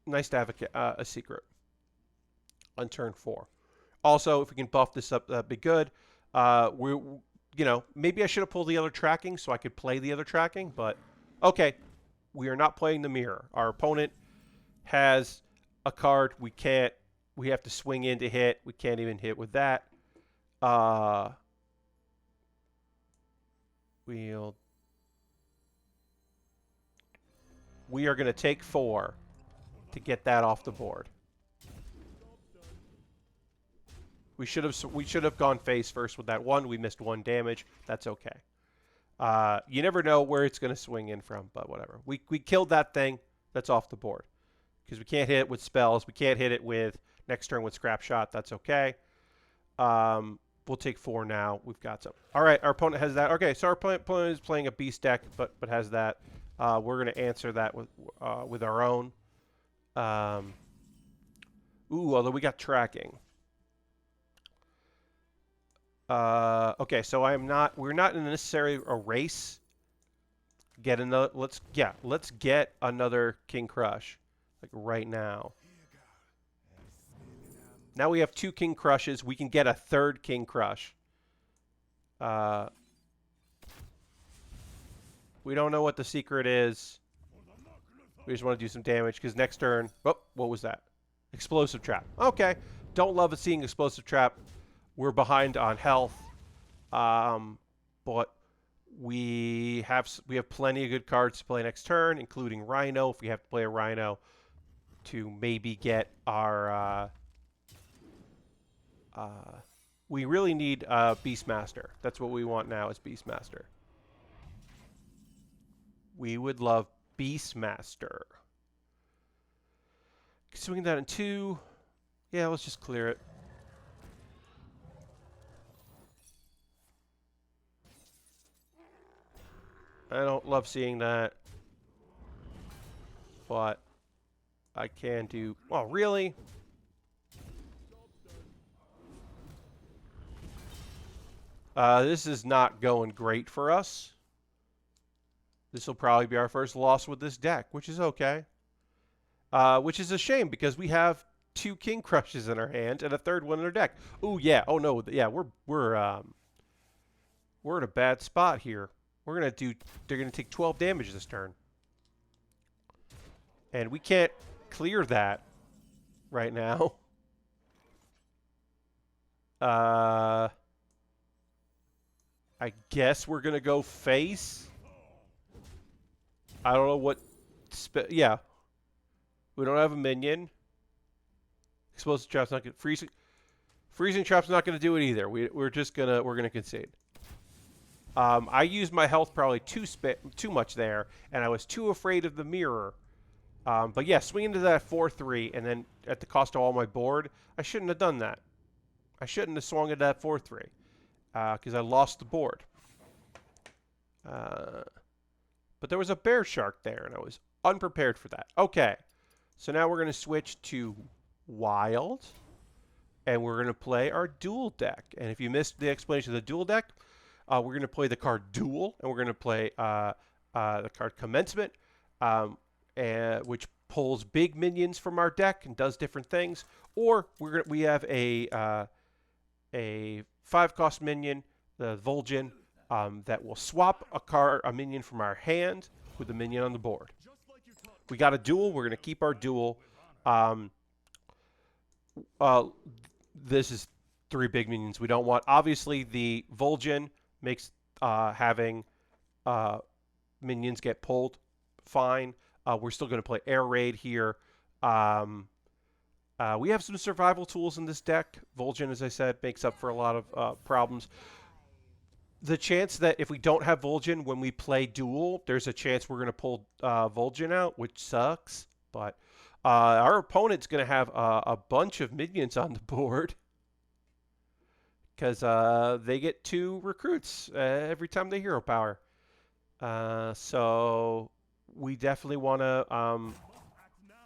Nice to have a Secret on turn 4. Also, if we can buff this up, that'd be good. Maybe I should have pulled the other tracking so I could play the other tracking, but okay. We are not playing the mirror. Our opponent has a card we have to swing in to hit. We can't even hit with that. We are going to take 4 to get that off the board. We should have gone face first with that 1. We missed 1 damage. That's okay. You never know where it's going to swing in from, but whatever. We killed that thing. That's off the board. Because we can't hit it with spells. We can't hit it with next turn with Scrap Shot. That's okay. we'll take 4 now. We've got some. All right, our opponent has that. Okay, so our opponent is playing a beast deck, but has that. We're gonna answer that with our own. Although we got tracking. Okay, so we're not in necessarily a race. Let's get another King Crush, like right now. Now we have 2 King Crushes. We can get a 3rd King Crush. We don't know what the secret is. We just want to do some damage because next turn. Oh, what was that? Explosive Trap. Okay. Don't love seeing Explosive Trap. We're behind on health. But we have plenty of good cards to play next turn, including Rhino if we have to play a Rhino to maybe get our we really need Beastmaster. That's what we want now is Beastmaster. We would love Beastmaster. Swinging that in 2. Yeah, let's just clear it. I don't love seeing that. But I can do... Well, really? This is not going great for us. This will probably be our first loss with this deck, which is okay. Which is a shame because we have 2 King Crushes in our hand and a 3rd one in our deck. Ooh, yeah. Oh no, yeah. We're in a bad spot here. They're gonna take 12 damage this turn, and we can't clear that right now. I guess we're gonna go face. I don't know what. Yeah, we don't have a minion. Explosive Trap's not gonna freezing Trap's not gonna do it either. We're gonna concede. I used my health probably too much there, and I was too afraid of the mirror. But yeah, swing into that 4/3, and then at the cost of all my board, I shouldn't have done that. I shouldn't have swung into that 4/3 because I lost the board. But there was a bear shark there, and I was unprepared for that. Okay, so now we're going to switch to wild, and we're going to play our duel deck. And if you missed the explanation of the duel deck, we're going to play the card Duel, and we're going to play the card Commencement, which pulls big minions from our deck and does different things. Or we have a 5-cost minion, the Vol'jin, that will swap a minion from our hand with a minion on the board. We got a Duel. We're going to keep our Duel. This is 3 big minions we don't want. Obviously, the Vol'jin makes having minions get pulled fine. We're still going to play Air Raid here. We have some survival tools in this deck. Vol'jin, as I said, makes up for a lot of problems. The chance that if we don't have Vol'jin when we play Duel, there's a chance we're going to pull Vol'jin out, which sucks. But our opponent's going to have a bunch of minions on the board because they get 2 recruits every time they hero power. So we definitely want to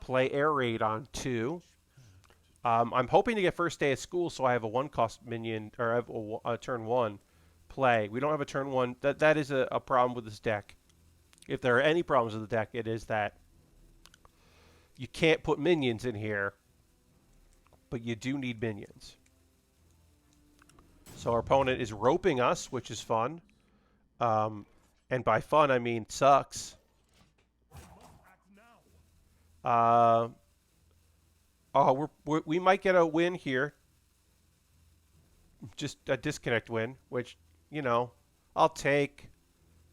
play Air Raid on 2. I'm hoping to get first day of school, so I have a 1-cost minion, or I have a turn 1 play. We don't have a turn 1. That is a problem with this deck. If there are any problems with the deck, it is that you can't put minions in here, but you do need minions. So our opponent is roping us, which is fun. And by fun, I mean sucks. We might get a win here. Just a disconnect win, which, you know, I'll take.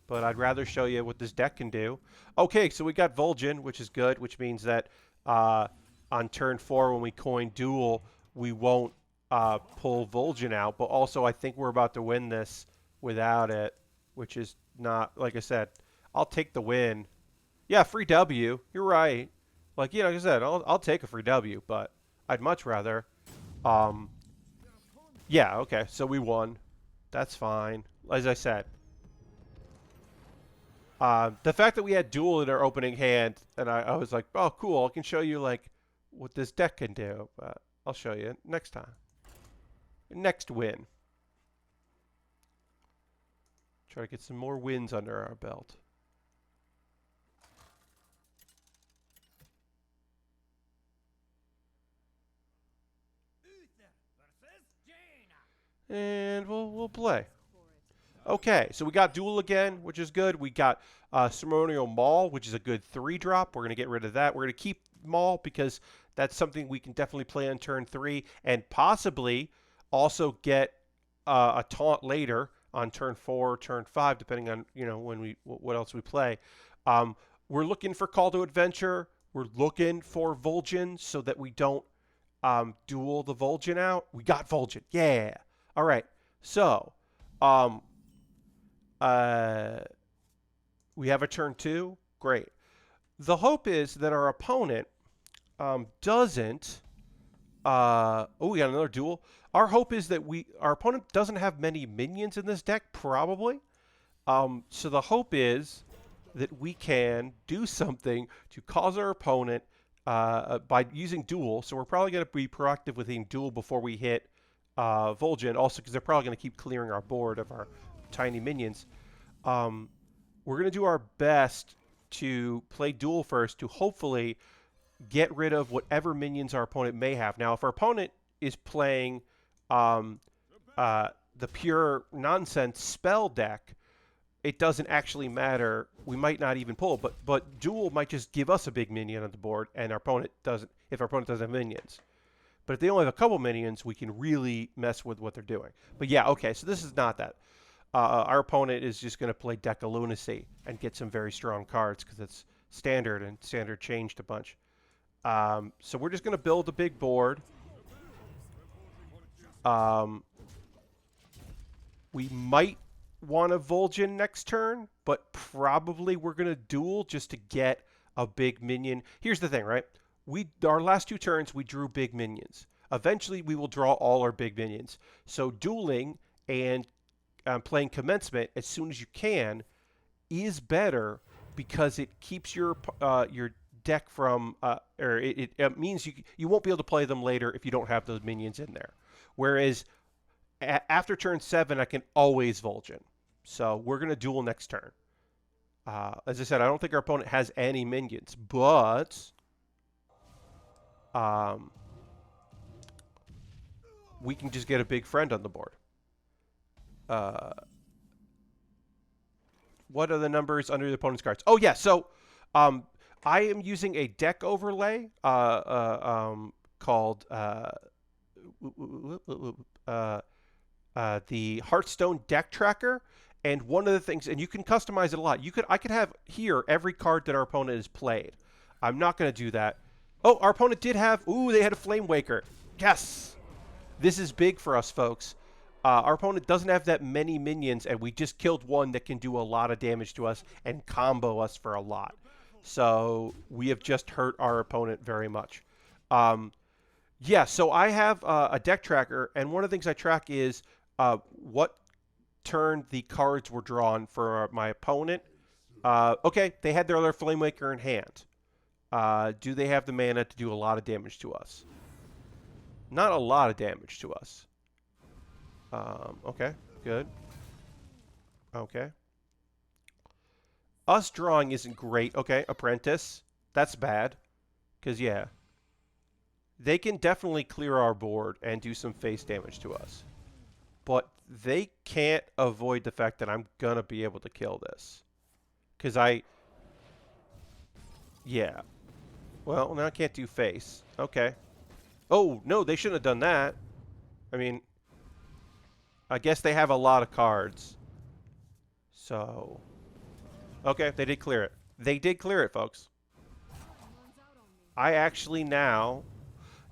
But I'd rather show you what this deck can do. Okay, so we got Vol'jin, which is good, which means that on turn 4 when we coin Duel, we won't pull Vol'jin out. But also, I think we're about to win this without it, which is not, like I said, I'll take the win. Yeah, free W. You're right. Like, you know, like I said, I'll take a free W, but I'd much rather. Yeah, okay, so we won. That's fine. As I said. The fact that we had duel in our opening hand, and I was like, oh, cool, I can show you, like, what this deck can do. But I'll show you next time. Next win. Try to get some more wins under our belt. And we'll play. Okay, so we got Duel again, which is good. We got Ceremonial Maul, which is a good 3-drop. We're going to get rid of that. We're going to keep Maul because that's something we can definitely play on turn 3 and possibly also get a taunt later on turn 4 or turn 5, depending on when what else we play. We're looking for Call to Adventure. We're looking for Vol'jin so that we don't duel the Vol'jin out. We got Vol'jin. Yeah. All right. So, we have a turn 2. Great. The hope is that our opponent doesn't. Oh, we got another duel. Our hope is that our opponent doesn't have many minions in this deck, probably. So the hope is that we can do something to cause our opponent by using duel. So we're probably going to be proactive with using duel before we hit Vol'jin. Also, because they're probably going to keep clearing our board of our tiny minions. We're going to do our best to play duel first to hopefully get rid of whatever minions our opponent may have. Now, if our opponent is playing the pure nonsense spell deck, it doesn't actually matter. We might not even pull, but duel might just give us a big minion on the board, and our opponent doesn't. If our opponent doesn't have minions, but if they only have a couple minions, we can really mess with what they're doing. But yeah, okay. So this is not that. Our opponent is just going to play Deck of Lunacy and get some very strong cards because it's standard, and standard changed a bunch. So we're just going to build a big board. We might want a Vol'jin next turn, but probably we're going to duel just to get a big minion. Here's the thing, right? Our last 2 turns, we drew big minions. Eventually, we will draw all our big minions. So dueling and playing Commencement as soon as you can is better because it keeps your deck from, or it means you won't be able to play them later if you don't have those minions in there. Whereas after turn 7, I can always Vol'jin. So we're going to duel next turn. As I said, I don't think our opponent has any minions, but we can just get a big friend on the board. What are the numbers under the opponent's cards? Oh, yeah. So I am using a deck overlay called the Hearthstone Deck Tracker. And one of the things, and you can customize it a lot. I could have here every card that our opponent has played. I'm not going to do that. Oh, our opponent did have, they had a Flame Waker. Yes. This is big for us, folks. Our opponent doesn't have that many minions, and we just killed one that can do a lot of damage to us and combo us for a lot. So we have just hurt our opponent very much. Yeah, so I have a deck tracker, and one of the things I track is what turn the cards were drawn for my opponent. Okay, they had their other Flame Waker in hand. Do they have the mana to do a lot of damage to us? Not a lot of damage to us. Okay, good. Okay. Us drawing isn't great. Okay, Apprentice. That's bad. Because, yeah. They can definitely clear our board and do some face damage to us. But they can't avoid the fact that I'm going to be able to kill this. Because yeah. Well, now I can't do face. Okay. Oh, no, they shouldn't have done that. I mean, I guess they have a lot of cards. So, okay, they did clear it. They did clear it, folks. I actually now...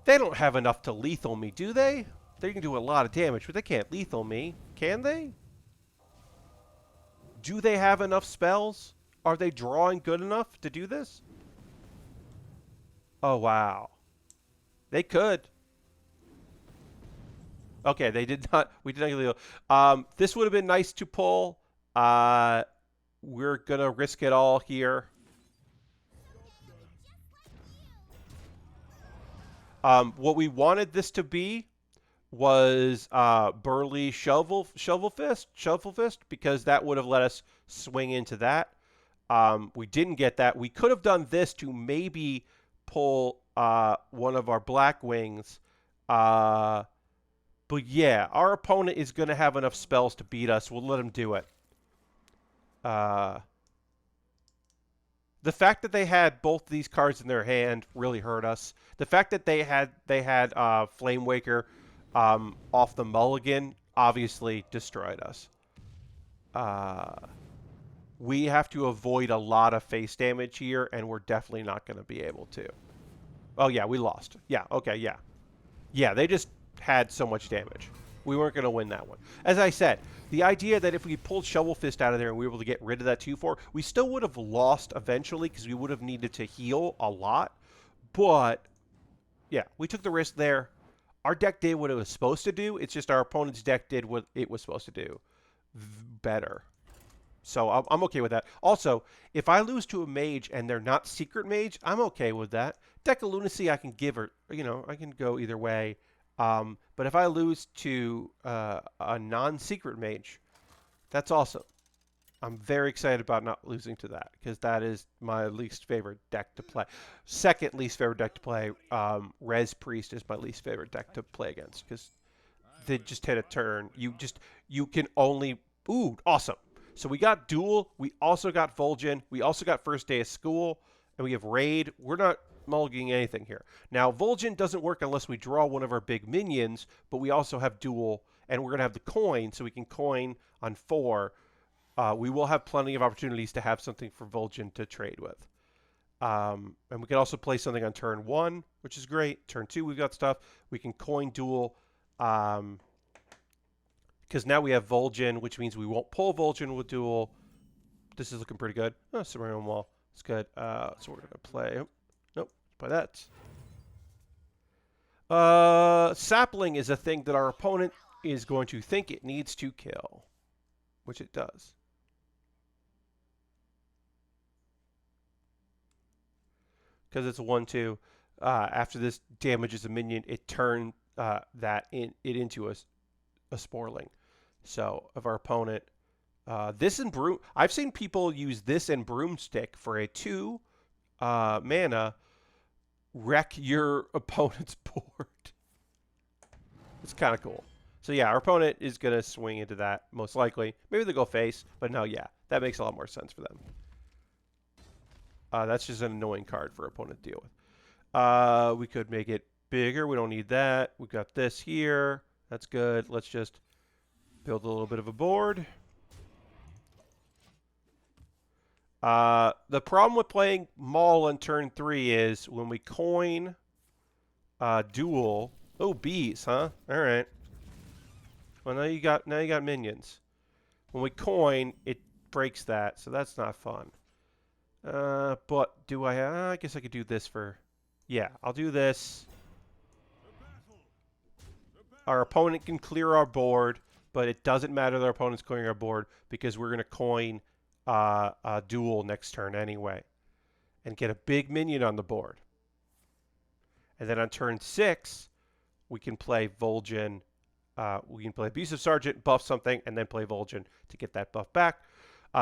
They don't have enough to lethal me, do they? They can do a lot of damage, but they can't lethal me. Can they? Do they have enough spells? Are they drawing good enough to do this? Oh, wow. They could. Okay, they did not. We did not get the. This would have been nice to pull. We're gonna risk it all here. What we wanted this to be was Burly Shovel Fist, because that would have let us swing into that. We didn't get that. We could have done this to maybe pull one of our Black Wings. But yeah, our opponent is going to have enough spells to beat us. We'll let him do it. The fact that they had both these cards in their hand really hurt us. The fact that they had Flame Waker off the mulligan obviously destroyed us. We have to avoid a lot of face damage here, and we're definitely not going to be able to. Oh yeah, we lost. Yeah, okay, yeah. Yeah, they just had so much damage. We weren't going to win that one. As I said, the idea that if we pulled Shovel Fist out of there and we were able to get rid of that 2-4, we still would have lost eventually because we would have needed to heal a lot. But, yeah, we took the risk there. Our deck did what it was supposed to do. It's just our opponent's deck did what it was supposed to do better. So I'm okay with that. Also, if I lose to a mage and they're not secret mage, I'm okay with that. Deck of Lunacy I can give her, I can go either way. But if I lose to a non-secret mage, that's awesome. I'm very excited about not losing to that because that is my least favorite deck to play. Second least favorite deck to play. Res Priest is my least favorite deck to play against because they just hit a turn. You can only... Ooh, awesome. So we got Duel. We also got Vol'jin. We also got First Day of School. And we have Raid. We're not mulliganing anything here. Now, Vol'jin doesn't work unless we draw one of our big minions, but we also have Duel, and we're going to have the coin, so we can coin on 4. We will have plenty of opportunities to have something for Vol'jin to trade with. And we can also play something on turn 1, which is great. Turn 2, we've got stuff. We can coin Duel, because now we have Vol'jin, which means we won't pull Vol'jin with Duel. This is looking pretty good. Oh, Sumerian Wall. It's good. So we're going to play... Nope, play that. Sapling is a thing that our opponent is going to think it needs to kill, which it does. Because it's a 1/2. After this damages a minion, it turns into a Sporling. So of our opponent, this and Broom. I've seen people use this and Broomstick for a 2 mana. Wreck your opponent's board. It's kind of cool. So yeah, our opponent is going to swing into that most likely. Maybe they go face, but no, yeah, that makes a lot more sense for them. That's just an annoying card for our opponent to deal with. We could make it bigger. We don't need that. We've got this here. That's good. Let's just build a little bit of a board. The problem with playing Maul on turn 3 is when we coin Duel. Oh, bees, huh? All right. Well, now you got minions. When we coin, it breaks that, so that's not fun. But do I guess I could do this for... Yeah, I'll do this. Our opponent can clear our board, but it doesn't matter that our opponent's clearing our board because we're going to coin a Duel next turn anyway and get a big minion on the board. And then on turn 6, we can play Vol'jin. We can play Abusive Sergeant, buff something, and then play Vol'jin to get that buff back.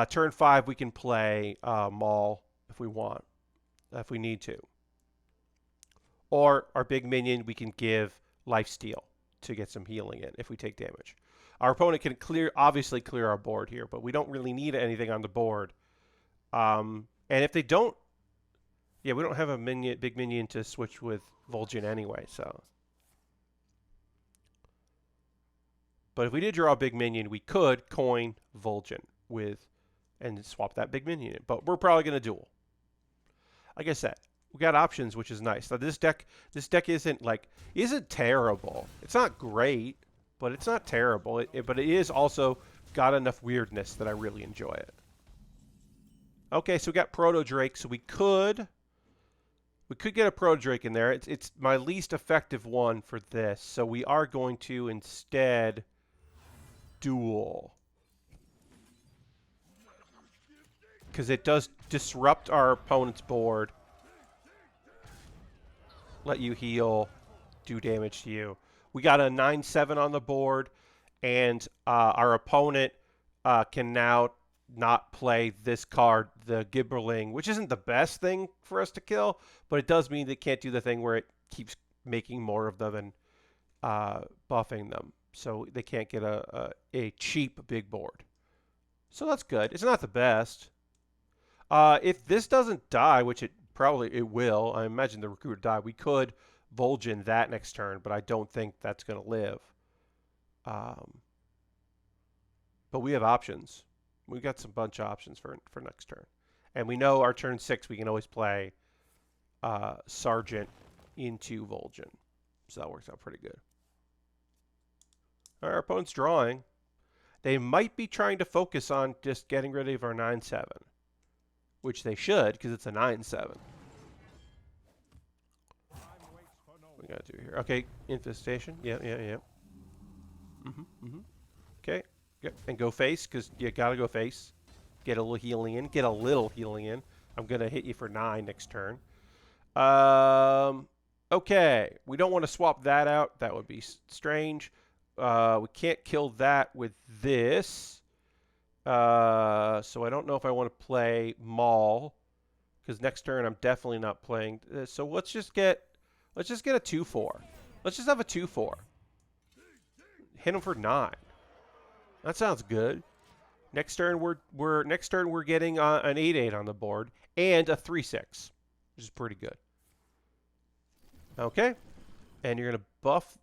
Turn 5, we can play Maul if we want, if we need to. Or our big minion, we can give Lifesteal to get some healing in if we take damage. Our opponent can obviously clear our board here, but we don't really need anything on the board. And if they don't, yeah, we don't have a big minion to switch with Vol'jin anyway, so. But if we did draw a big minion, we could coin Vol'jin and swap that big minion in. But we're probably going to Duel. Like I said, we got options, which is nice. Now this deck isn't terrible. It's not great, but it's not terrible. But it is also got enough weirdness that I really enjoy it. Okay, so we got Proto Drake, so we could We could get a Pro Drake in there. It's my least effective one for this, so we are going to instead duel. Because it does disrupt our opponent's board. Let you heal, do damage to you. We got a 9/7 on the board, and our opponent can now not play this card, the Gibberling, which isn't the best thing for us to kill, but it does mean they can't do the thing where it keeps making more of them and buffing them. So they can't get a cheap big board. So that's good. It's not the best. If this doesn't die, which it will, I imagine the Recruiter die, we could Vol'jin that next turn, but I don't think that's going to live. But we have options. We've got some bunch of options for next turn. And we know our turn 6 we can always play Sergeant into Vol'jin. So that works out pretty good. Our opponent's drawing. They might be trying to focus on just getting rid of our 9/7. Which they should, because it's a 9/7. What we got to do here? Okay, Infestation. Yeah. Okay. Yep. And go face, because you got to go face. Get a little healing in. I'm going to hit you for 9 next turn. Okay. We don't want to swap that out. That would be strange. We can't kill that with this. So I don't know if I want to play Maul, because next turn I'm definitely not playing. So let's just get a 2/4. Let's just have a 2/4. Hit him for 9. That sounds good. Next turn we're getting an 8/8 on the board and a 3/6, which is pretty good. Okay, and you're gonna buff.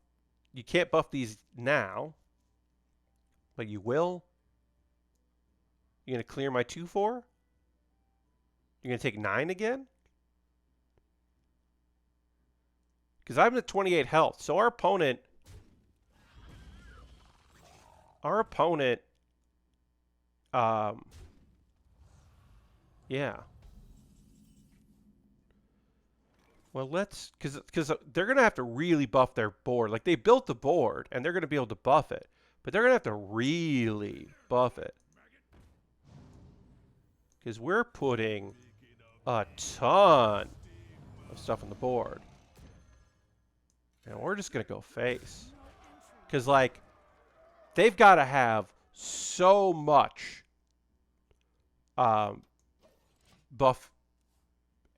You can't buff these now, but you will. You're going to clear my 2/4? You're going to take 9 again? Because I'm at 28 health. So our opponent... yeah. Well, let's... Because they're going to have to really buff their board. Like, they built the board, and they're going to be able to buff it. But they're going to have to really buff it. Because we're putting a ton of stuff on the board. And we're just going to go face. Because, like, they've got to have so much buff.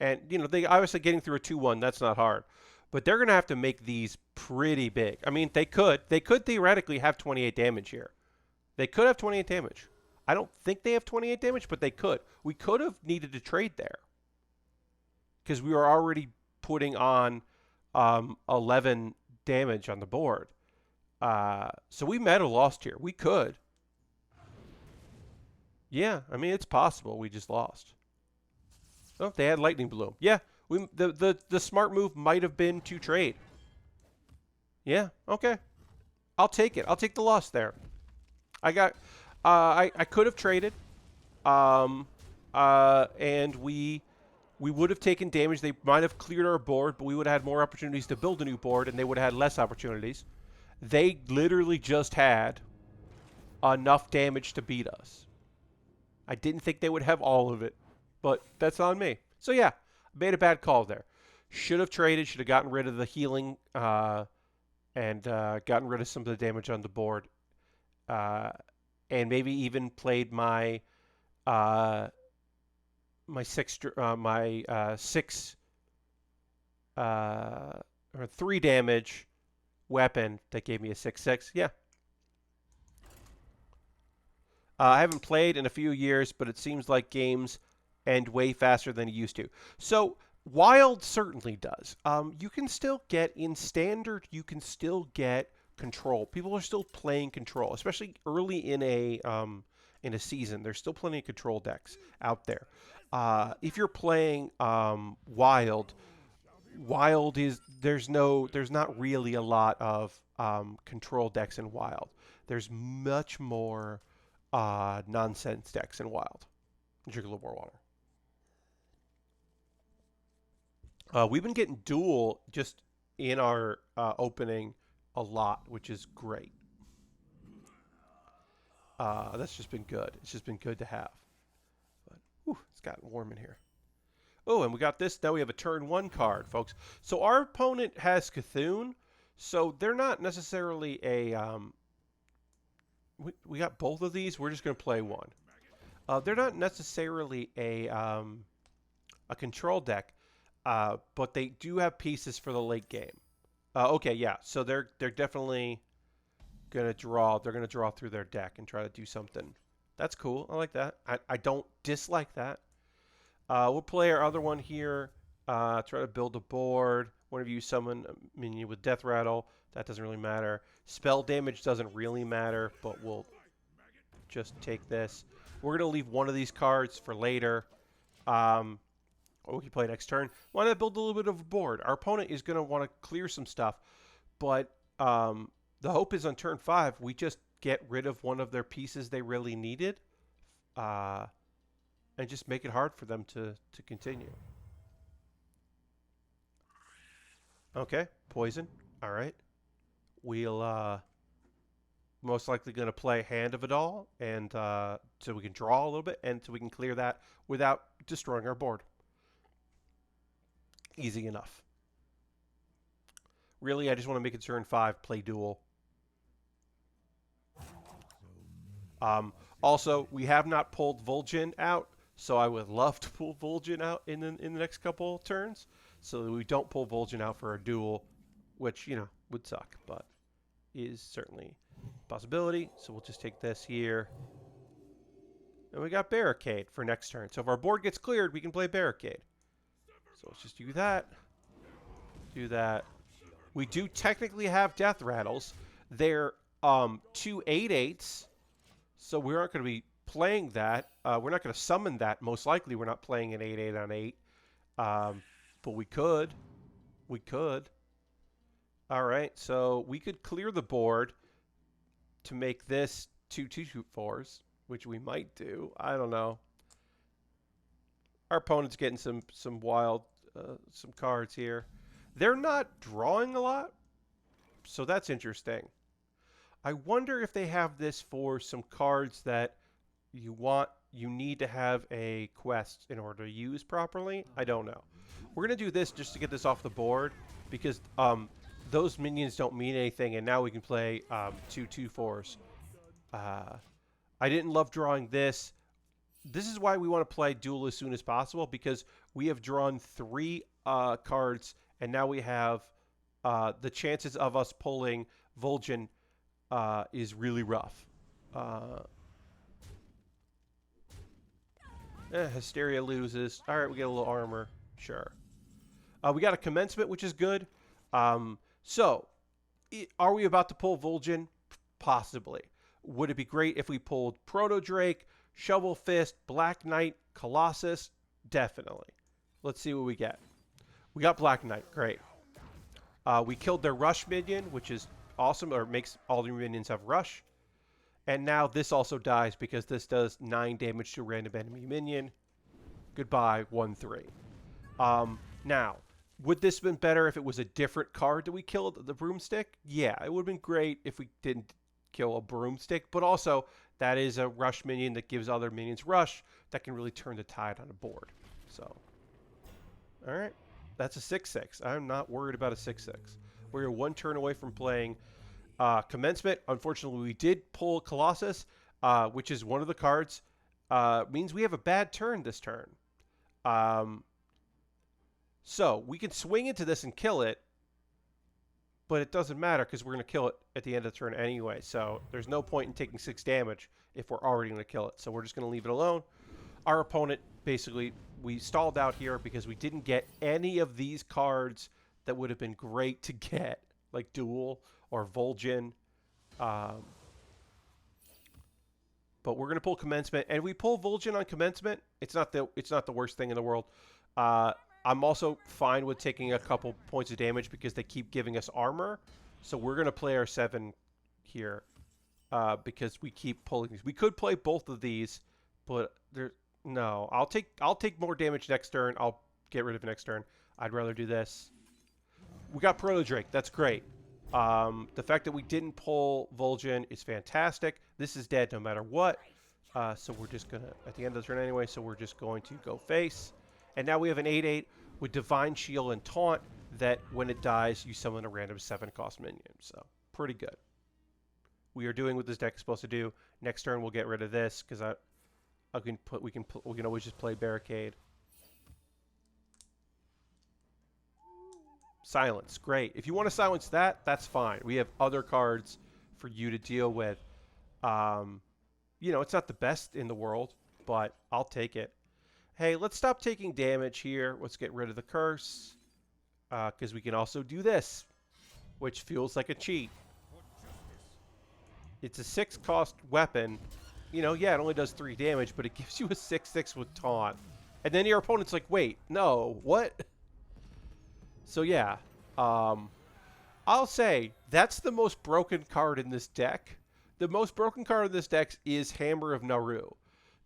And, you know, they obviously getting through a 2/1, that's not hard. But they're going to have to make these pretty big. I mean, they could theoretically have 28 damage here. They could have 28 damage. I don't think they have 28 damage, but they could. We could have needed to trade there. Because we were already putting on 11 damage on the board. So we might have lost here. We could. Yeah, I mean, it's possible we just lost. Oh, they had Lightning Bloom. Yeah, the smart move might have been to trade. Yeah, okay. I'll take it. I'll take the loss there. I could have traded, and we would have taken damage. They might have cleared our board, but we would have had more opportunities to build a new board, and they would have had less opportunities. They literally just had enough damage to beat us. I didn't think they would have all of it, but that's on me. So yeah, made a bad call there. Should have traded, should have gotten rid of the healing, and gotten rid of some of the damage on the board. And maybe even played my my 6 or 3 damage weapon that gave me a 6/6. Yeah. I haven't played in a few years, but it seems like games end way faster than it used to. So Wild certainly does. You can still get in standard. You can still get control. People are still playing control, especially early in a season. There's still plenty of control decks out there. If you're playing Wild is there's not really a lot of control decks in Wild. There's much more nonsense decks in Wild. Drink a little more water. We've been getting dual just in our opening a lot, which is great. That's just been good. It's just been good to have. But whew, it's gotten warm in here. Oh, and we got this. Now we have a turn one card, folks. So our opponent has Cthulhu, so they're not necessarily a. We got both of these. We're just going to play one. They're not necessarily a control deck, but they do have pieces for the late game. Okay, yeah. So they're definitely gonna draw. They're gonna draw through their deck and try to do something. That's cool. I like that. I don't dislike that. We'll play our other one here. Try to build a board. One of you summon a minion with Death Rattle. That doesn't really matter. Spell damage doesn't really matter, but we'll just take this. We're going to leave one of these cards for later. We can play next turn. Why not build a little bit of a board? Our opponent is going to want to clear some stuff, but the hope is on turn 5, we just get rid of one of their pieces they really needed. And just make it hard for them to continue. Okay, poison. All right. We'll most likely going to play Hand of It All, and so we can draw a little bit, and so we can clear that without destroying our board. Easy enough. Really, I just want to make it turn 5, play duel. Also, we have not pulled Vol'jin out. So I would love to pull Vol'jin out in the next couple turns, so that we don't pull Vol'jin out for a duel, which would suck, but is certainly a possibility. So we'll just take this here, and we got Barricade for next turn. So if our board gets cleared, we can play Barricade. So let's just do that. Do that. We do technically have Death Rattles. They're 2 8/8s, so we aren't going to be playing that. We're not going to summon that. Most likely, we're not playing an 8/8 on 8. But we could. We could. All right, so we could clear the board to make this 2 2/4s, which we might do. I don't know. Our opponent's getting some wild some cards here. They're not drawing a lot, so that's interesting. I wonder if they have this for some cards that you need to have a quest in order to use properly. I don't know. We're going to do this just to get this off the board, because those minions don't mean anything, and now we can play 2 2/4s. I didn't love drawing this. This is why we want to play duel as soon as possible, because we have drawn 3 cards, and now we have the chances of us pulling Vol'jin is really rough. Hysteria loses. All right, we get a little armor. Sure. We got a commencement, which is good. So, are we about to pull Vol'jin? Possibly. Would it be great if we pulled Proto Drake, Shovel Fist, Black Knight, Colossus? Definitely. Let's see what we get. We got Black Knight. Great. We killed their Rush minion, which is awesome, or makes all the minions have Rush. And now this also dies because this does 9 damage to a random enemy minion. Goodbye, 1/3. Now, would this have been better if it was a different card that we killed, the Broomstick? Yeah, it would have been great if we didn't kill a Broomstick. But also, that is a Rush minion that gives other minions Rush that can really turn the tide on a board. So, all right. That's a 6/6. I'm not worried about a 6/6. We're 1 turn away from playing Commencement. Unfortunately, we did pull Colossus, which is one of the cards. Means we have a bad turn this turn. So we can swing into this and kill it, but it doesn't matter because we're going to kill it at the end of the turn anyway. So there's no point in taking 6 damage if we're already going to kill it. So we're just going to leave it alone. Our opponent, basically, we stalled out here because we didn't get any of these cards that would have been great to get, like Duel or Vol'jin. But we're going to pull Commencement, and we pull Vol'jin on Commencement. It's not the worst thing in the world. I'm also fine with taking a couple points of damage because they keep giving us armor. So we're going to play our 7 here because we keep pulling these. We could play both of these, but no. I'll take more damage next turn. I'll get rid of it next turn. I'd rather do this. We got Proto Drake. That's great. The fact that we didn't pull Vol'jin is fantastic. This is dead no matter what. So we're just going to, at the end of the turn anyway, so we're just going to go face. And now we have an 8/8 with Divine Shield and Taunt that when it dies, you summon a random 7-cost minion. So pretty good. We are doing what this deck is supposed to do. Next turn we'll get rid of this because we can always just play Barricade. Silence, great. If you want to silence that, that's fine. We have other cards for you to deal with. You know, it's not the best in the world, but I'll take it. Hey, let's stop taking damage here. Let's get rid of the curse. Because we can also do this, which feels like a cheat. It's a 6-cost weapon. You know, yeah, it only does 3 damage, but it gives you a 6/6 with taunt. And then your opponent's like, wait, no, what? So yeah, I'll say that's the most broken card in this deck. The most broken card in this deck is Hammer of Naru.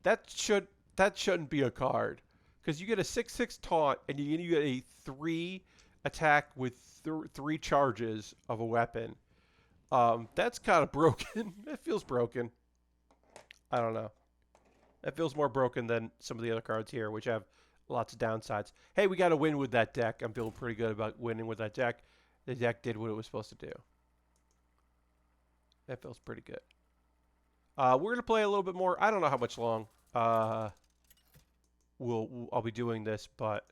That shouldn't be a card, because you get a 6/6 taunt and you get a 3 attack with 3 charges of a weapon. That's kind of broken. It feels broken. I don't know. That feels more broken than some of the other cards here, which have lots of downsides. Hey, we got to win with that deck. I'm feeling pretty good about winning with that deck. The deck did what it was supposed to do. That feels pretty good. We're going to play a little bit more. I don't know how much long I'll be doing this, but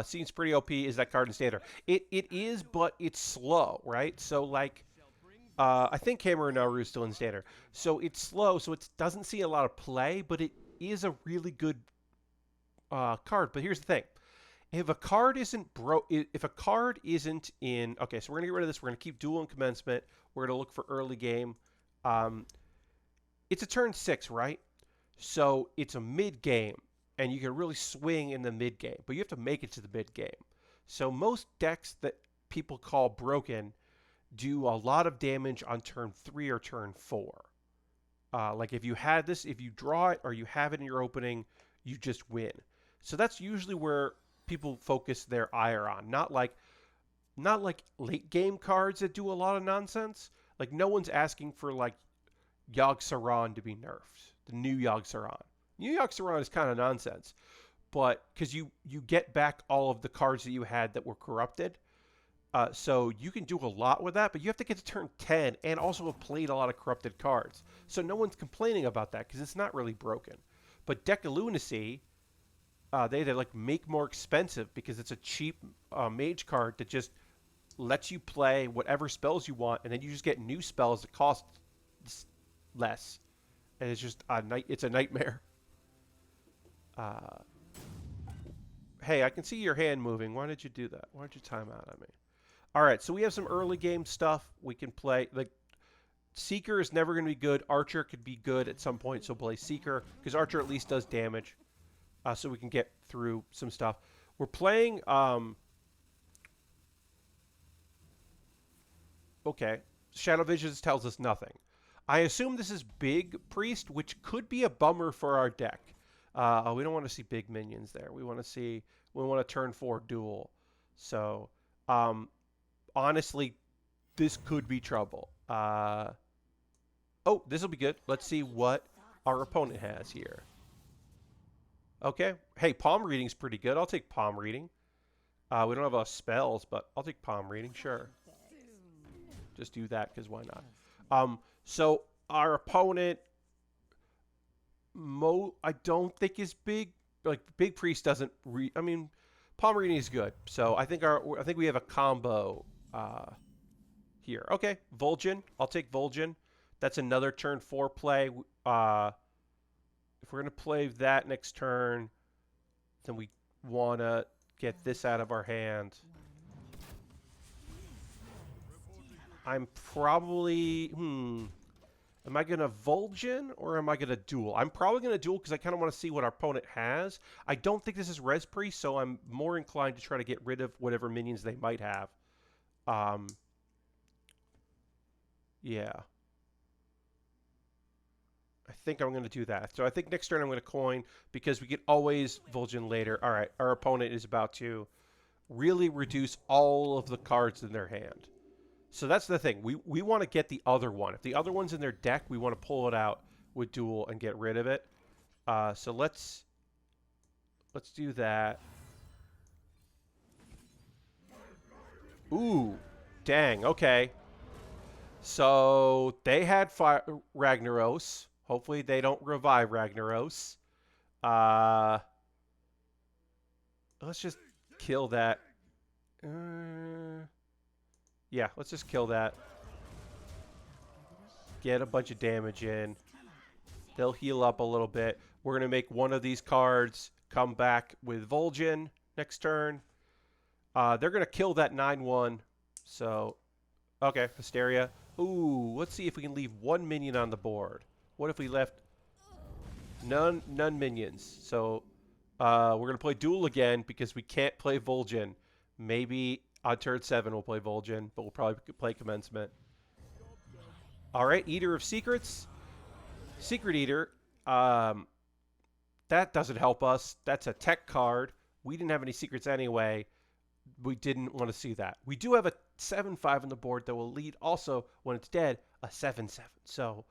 seems pretty OP. Is that card in Standard? It is, but it's slow, right? So, like, I think Hammer and Naru is still in Standard. So it's slow, so it doesn't see a lot of play, but it is a really good card. But here's the thing. If a card isn't in... Okay, so we're going to get rid of this. We're going to keep Duel and Commencement. We're going to look for early game. It's a turn 6, right? So it's a mid-game, and you can really swing in the mid-game. But you have to make it to the mid-game. So most decks that people call broken do a lot of damage on turn 3 or turn 4. Like if you had this, if you draw it or you have it in your opening, you just win. So that's usually where people focus their ire on. Not like late game cards that do a lot of nonsense. Like no one's asking for like Yogg-Saron to be nerfed. The new Yogg-Saron. New Yogg-Saron is kind of nonsense. But because you get back all of the cards that you had that were corrupted. So you can do a lot with that, but you have to get to turn 10 and also have played a lot of corrupted cards. So no one's complaining about that because it's not really broken. But Deck of Lunacy, they like make more expensive because it's a cheap mage card that just lets you play whatever spells you want, and then you just get new spells that cost less. And it's just it's a nightmare. Hey, I can see your hand moving. Why did you do that? Why did you time out on me? All right, so we have some early game stuff we can play. Like Seeker is never going to be good. Archer could be good at some point, so play Seeker because Archer at least does damage, so we can get through some stuff. We're playing. Okay, Shadow Visions tells us nothing. I assume this is Big Priest, which could be a bummer for our deck. We don't want to see big minions there. We want to turn 4 duel. So, honestly, this could be trouble. Oh, this will be good. Let's see what our opponent has here. Okay. Hey, palm reading's pretty good. I'll take palm reading. We don't have a lot of spells, but I'll take palm reading. Sure. Just do that because why not? So our opponent, I don't think is big. Like Big Priest doesn't. I mean, palm reading is good. So I think we have a combo here. Okay, Vol'jin. I'll take Vol'jin. That's another turn 4 play. If we're gonna play that next turn, then we wanna get this out of our hand. I'm probably am I gonna Vol'jin or am I gonna duel? I'm probably gonna duel because I kind of want to see what our opponent has. I don't think this is Res Priest, so I'm more inclined to try to get rid of whatever minions they might have. Yeah. I think I'm going to do that. So I think next turn I'm going to coin because we can always Vol'jin later. All right, our opponent is about to really reduce all of the cards in their hand. So that's the thing. We want to get the other one. If the other one's in their deck, we want to pull it out with duel and get rid of it. So let's do that. Ooh, dang. Okay. So they had Ragnaros. Hopefully they don't revive Ragnaros. Let's just kill that. Yeah, let's just kill that. Get a bunch of damage in. They'll heal up a little bit. We're going to make one of these cards come back with Vol'jin next turn. They're going to kill that 9/1. So, okay, Hysteria. Ooh, let's see if we can leave one minion on the board. What if we left none minions? So, we're going to play Duel again because we can't play Vol'jin. Maybe on turn 7 we'll play Vol'jin, but we'll probably play Commencement. All right, Eater of Secrets. Secret Eater. That doesn't help us. That's a tech card. We didn't have any secrets anyway. We didn't want to see that. We do have a 7/5 on the board that will lead also, when it's dead, a 7/7. So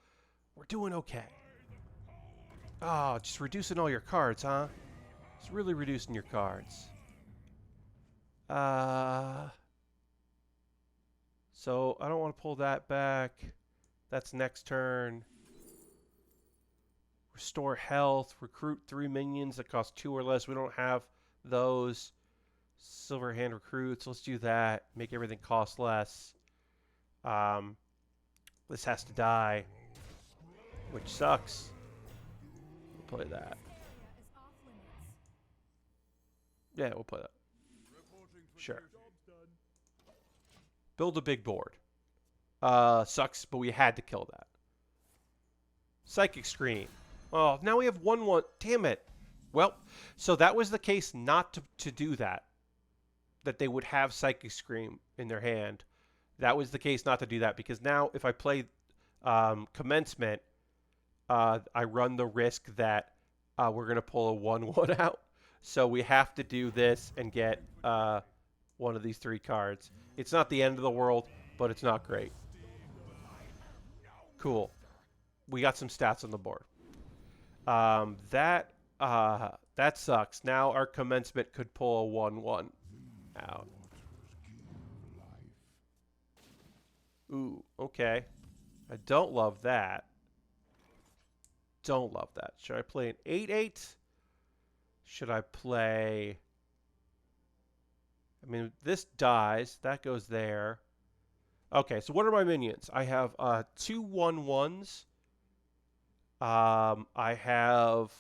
we're doing okay. Oh, just reducing all your cards, huh? It's really reducing your cards. So I don't want to pull that back. That's next turn. Restore health. Recruit 3 minions that cost 2 or less. We don't have those. Silver hand recruits. Let's do that. Make everything cost less. This has to die, which sucks. We'll play that. Yeah, we'll play that. Sure. Build a big board. Sucks, but we had to kill that. Psychic Scream. Oh, now we have 1/1. Damn it. Well, so that was the case not to do that. That they would have Psychic Scream in their hand. That was the case not to do that, because now if I play Commencement, I run the risk that we're going to pull a 1/1 out. So we have to do this and get one of these 3 cards. It's not the end of the world, but it's not great. Cool. We got some stats on the board. That sucks. Now our Commencement could pull a 1/1 out. Ooh, okay. I don't love that. Don't love that. Should I play an 8/8? Should I play... I mean, this dies. That goes there. Okay, so what are my minions? I have 2 1/1s. I have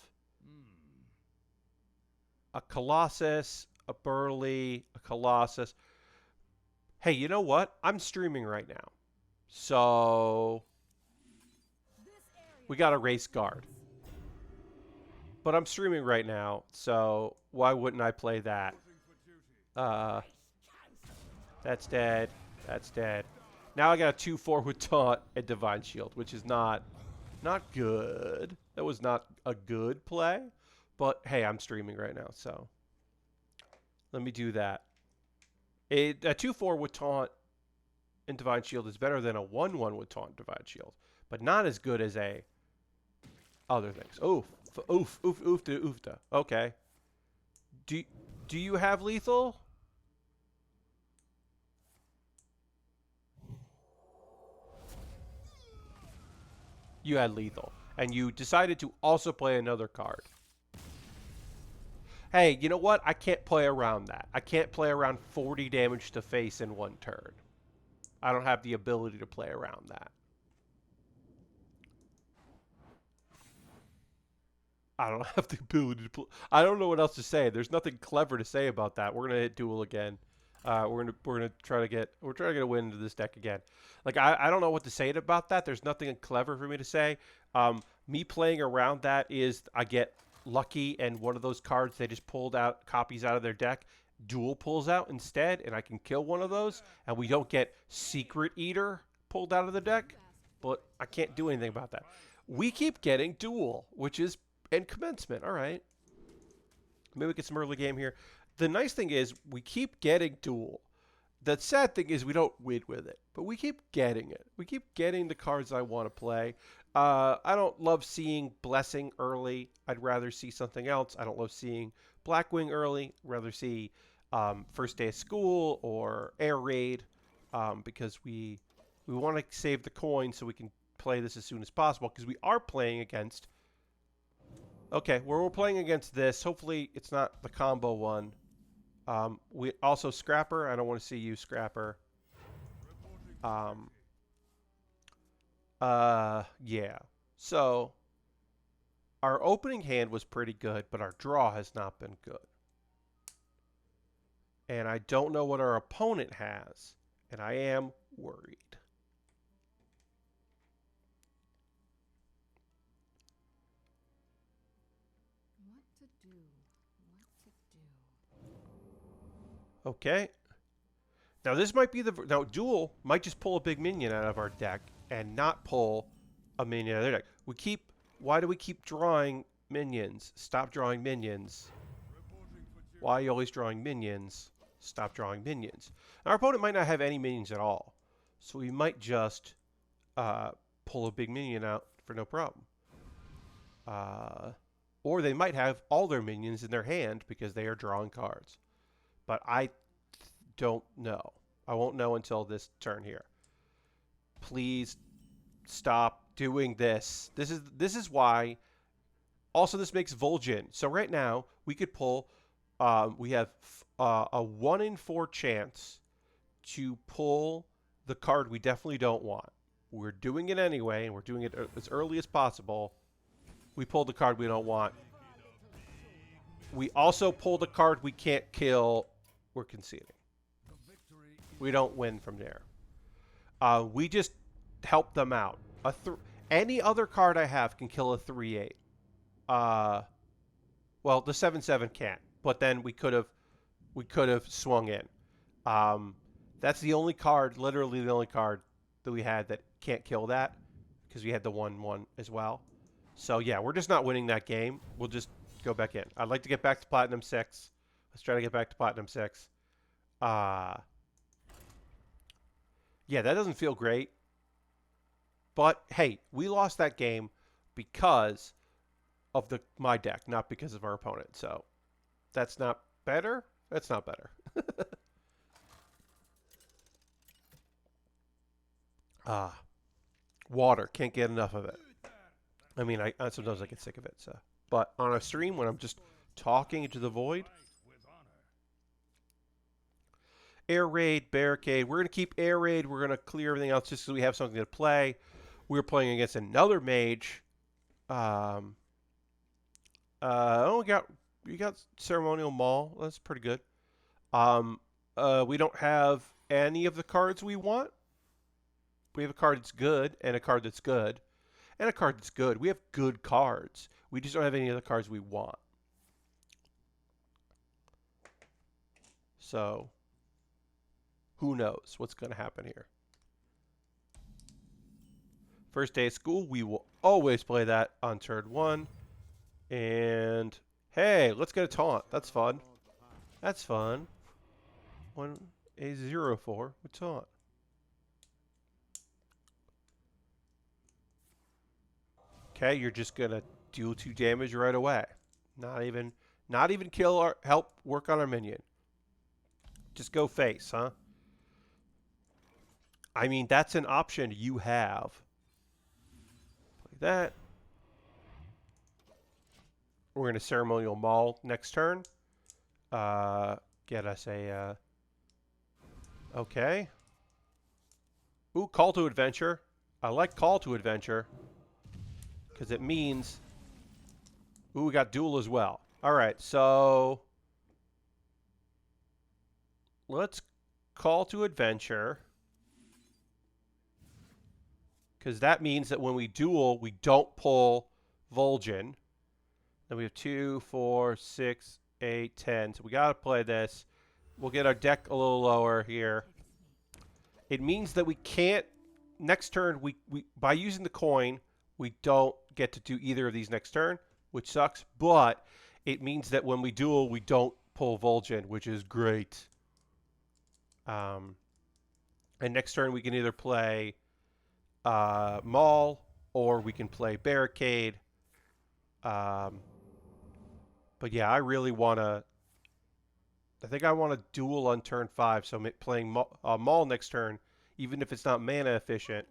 a Colossus, a Burly, a Colossus. Hey, you know what? I'm streaming right now. So we got a race guard. But I'm streaming right now, so why wouldn't I play that? That's dead. That's dead. Now I got a 2/4 with Taunt and Divine Shield, which is not good. That was not a good play. But hey, I'm streaming right now, so let me do that. A 2/4 with Taunt and Divine Shield is better than a 1/1 with Taunt and Divine Shield, but not as good as a other things. Oof, oof, oof, oofta, oofta. Okay. Do you have lethal? You had lethal, and you decided to also play another card. Hey, you know what? I can't play around that. I can't play around 40 damage to face in 1 turn. I don't have the ability to play around that. I don't have the ability to play. I don't know what else to say. There's nothing clever to say about that. We're gonna hit duel again. We're gonna try to get a win into this deck again. Like I don't know what to say about that. There's nothing clever for me to say. Me playing around that is I get lucky, and one of those cards they just pulled out copies out of their deck, duel pulls out instead, and I can kill one of those, and we don't get Secret Eater pulled out of the deck. But I can't do anything about that. We keep getting duel, which is and Commencement. All right. Maybe we get some early game here. the nice thing is we keep getting duel. The sad thing is we don't win with it, but we keep getting it. We keep getting the cards I want to play. I don't love seeing Blessing early. I'd rather see something else. I don't love seeing Blackwing early. I'd rather see First Day of School or Air Raid because we want to save the coin so we can play this as soon as possible because we are playing against... Okay, we're playing against this. Hopefully it's not the combo one. We also Scrapper. I don't want to see you, Scrapper. Yeah. So, our opening hand was pretty good, but our draw has not been good. And I don't know what our opponent has, and I am worried. Okay. Now this might be the... Now Duel might just pull a big minion out of our deck and not pull a minion out of their deck. We keep... Why do we keep drawing minions? Stop drawing minions. Why are you always drawing minions? Stop drawing minions. Our opponent might not have any minions at all. So we might just pull a big minion out for no problem. Or they might have all their minions in their hand because they are drawing cards. But I don't know. I won't know until this turn here. Please stop doing this. This is why. Also, this makes Vol'jin. So right now, we could pull... we have a 1 in 4 chance to pull the card we definitely don't want. We're doing it anyway, and we're doing it as early as possible. We pulled the card we don't want. We also pulled a card we can't kill. We're conceding. We don't win from there. We just help them out. Any other card I have can kill a 3/8. Well, the 7/7 can't. But then we could have swung in. That's the only card, literally the only card that we had that can't kill that because we had the 1/1 as well. So yeah, we're just not winning that game. We'll just go back in. I'd like to get back to Platinum 6. Let's try to get back to Platinum 6. Yeah, that doesn't feel great. But hey, we lost that game because of my deck, not because of our opponent. So that's not better. That's not better. Water. Can't get enough of it. I mean, sometimes I get sick of it. So, but on a stream when I'm just talking into the void. Air Raid, Barricade. We're going to keep Air Raid. We're going to clear everything else just so we have something to play. We're playing against another mage. We got Ceremonial Maul. That's pretty good. We don't have any of the cards we want. We have a card that's good and a card that's good. And a card that's good. We have good cards. We just don't have any of the cards we want. So, who knows what's going to happen here. First Day of School, we will always play that on turn 1. And, hey, let's get a taunt. That's fun. That's fun. 1-0-4 with taunt. Okay, you're just going to deal 2 damage right away. Not even kill or help work on our minion. Just go face, huh? I mean, that's an option you have. Play that. We're going to Ceremonial Maul next turn. Get us a... okay. Ooh, Call to Adventure. I like Call to Adventure. Because it means... Ooh, we got Duel as well. Alright, so... let's Call to Adventure. Because that means that when we duel, we don't pull Vol'jin. Then we have 2, 4, 6, 8, 10. So we got to play this. We'll get our deck a little lower here. It means that we can't... next turn, we by using the coin, we don't get to do either of these next turn, which sucks. But it means that when we duel, we don't pull Vol'jin, which is great. And next turn we can either play Maul or we can play Barricade. But yeah, I really want to... I think I want to duel on turn 5, so playing Maul next turn, even if it's not mana efficient.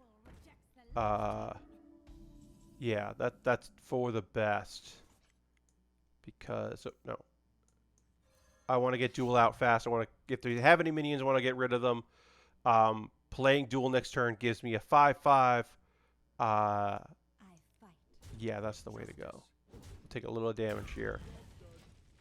Yeah, that's for the best. Because, no. I want to get duel out fast. I want to, if they have any minions, I want to get rid of them. Playing duel next turn gives me a 5/5. Yeah, that's the way to go. Take a little damage here.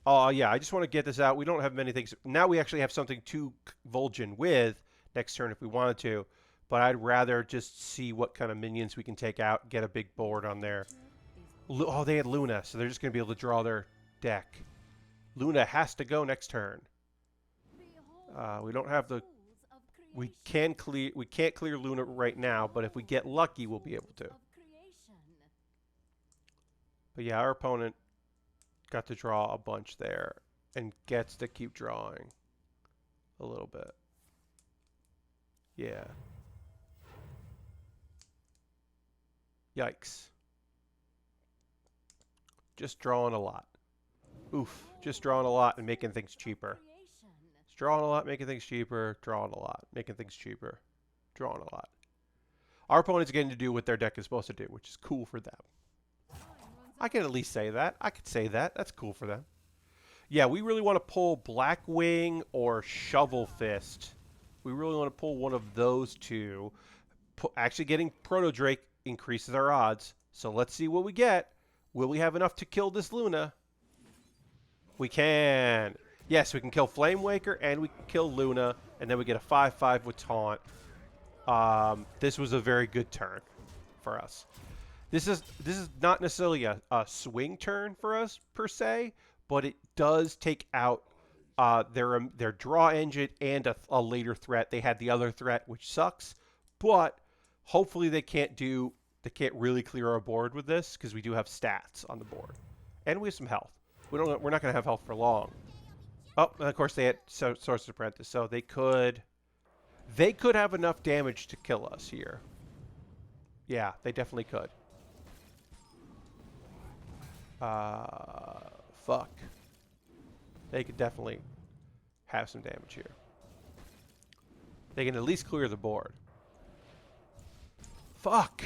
Oh, yeah, I just want to get this out. We don't have many things. Now we actually have something to Vol'jin with next turn if we wanted to. But I'd rather just see what kind of minions we can take out, get a big board on there. Oh, they had Luna, so they're just going to be able to draw their deck. Luna has to go next turn. We don't have the... We can't clear Luna right now, but if we get lucky, we'll be able to. But yeah, our opponent got to draw a bunch there and gets to keep drawing a little bit. Yeah. Yikes. Just drawing a lot. Oof. Just drawing a lot and making things cheaper. Just drawing a lot, making things cheaper. Drawing a lot, making things cheaper. Drawing a lot. Our opponent's getting to do what their deck is supposed to do, which is cool for them. I can at least say that. I could say that. That's cool for them. Yeah, we really want to pull Blackwing or Shovel Fist. We really want to pull one of those two. Actually getting Proto Drake increases our odds. So let's see what we get. Will we have enough to kill this Luna? We can. Yes, we can kill Flamewaker and we can kill Luna. And then we get a 5/5 with Taunt. This was a very good turn for us. This is not necessarily a swing turn for us per se, but it does take out their draw engine and a later threat. They had the other threat, which sucks, but hopefully they can't really clear our board with this because we do have stats on the board and we have some health. We're not going to have health for long. Oh, and of course they had Sorcerer's Apprentice, so they could have enough damage to kill us here. Yeah, they definitely could. Fuck. They could definitely have some damage here. They can at least clear the board. Fuck.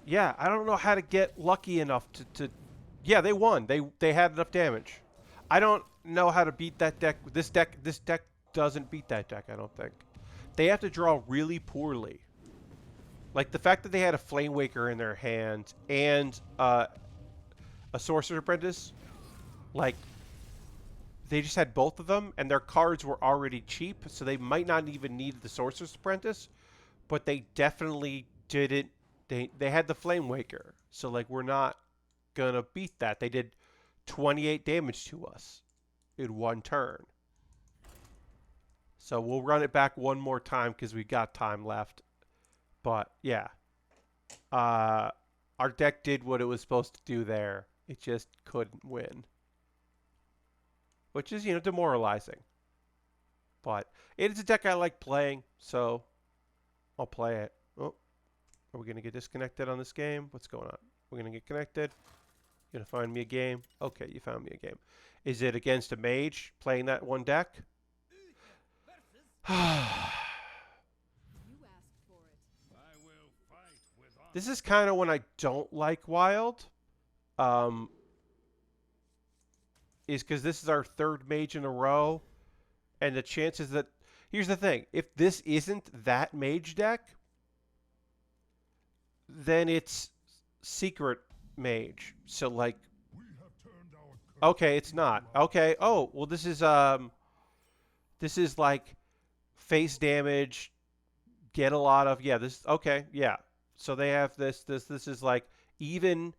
Yeah, I don't know how to get lucky enough to... Yeah, they won. They had enough damage. I don't know how to beat that deck. This deck doesn't beat that deck, I don't think. They have to draw really poorly. Like, the fact that they had a Flamewaker in their hand and a Sorcerer's Apprentice, like, they just had both of them, and their cards were already cheap, so they might not even need the Sorcerer's Apprentice, but they definitely didn't. They had the Flamewaker, so, like, we're not gonna beat that. They did 28 damage to us in one turn. So we'll run it back one more time because we got time left. But, yeah. Our deck did what it was supposed to do there. It just couldn't win. Which is, demoralizing. But it is a deck I like playing, so I'll play it. Oh, are we going to get disconnected on this game? What's going on? We're going to get connected. You're going to find me a game? Okay, you found me a game. Is it against a mage playing that one deck? This is kind of when I don't like Wild. Is because this is our third mage in a row. And the chances that... Here's the thing. If this isn't that mage deck, then it's secret mage. So, like... Okay, it's not. Okay. Oh, well, this is like face damage, get a lot of... Yeah, this... Okay, yeah. So they have this is like even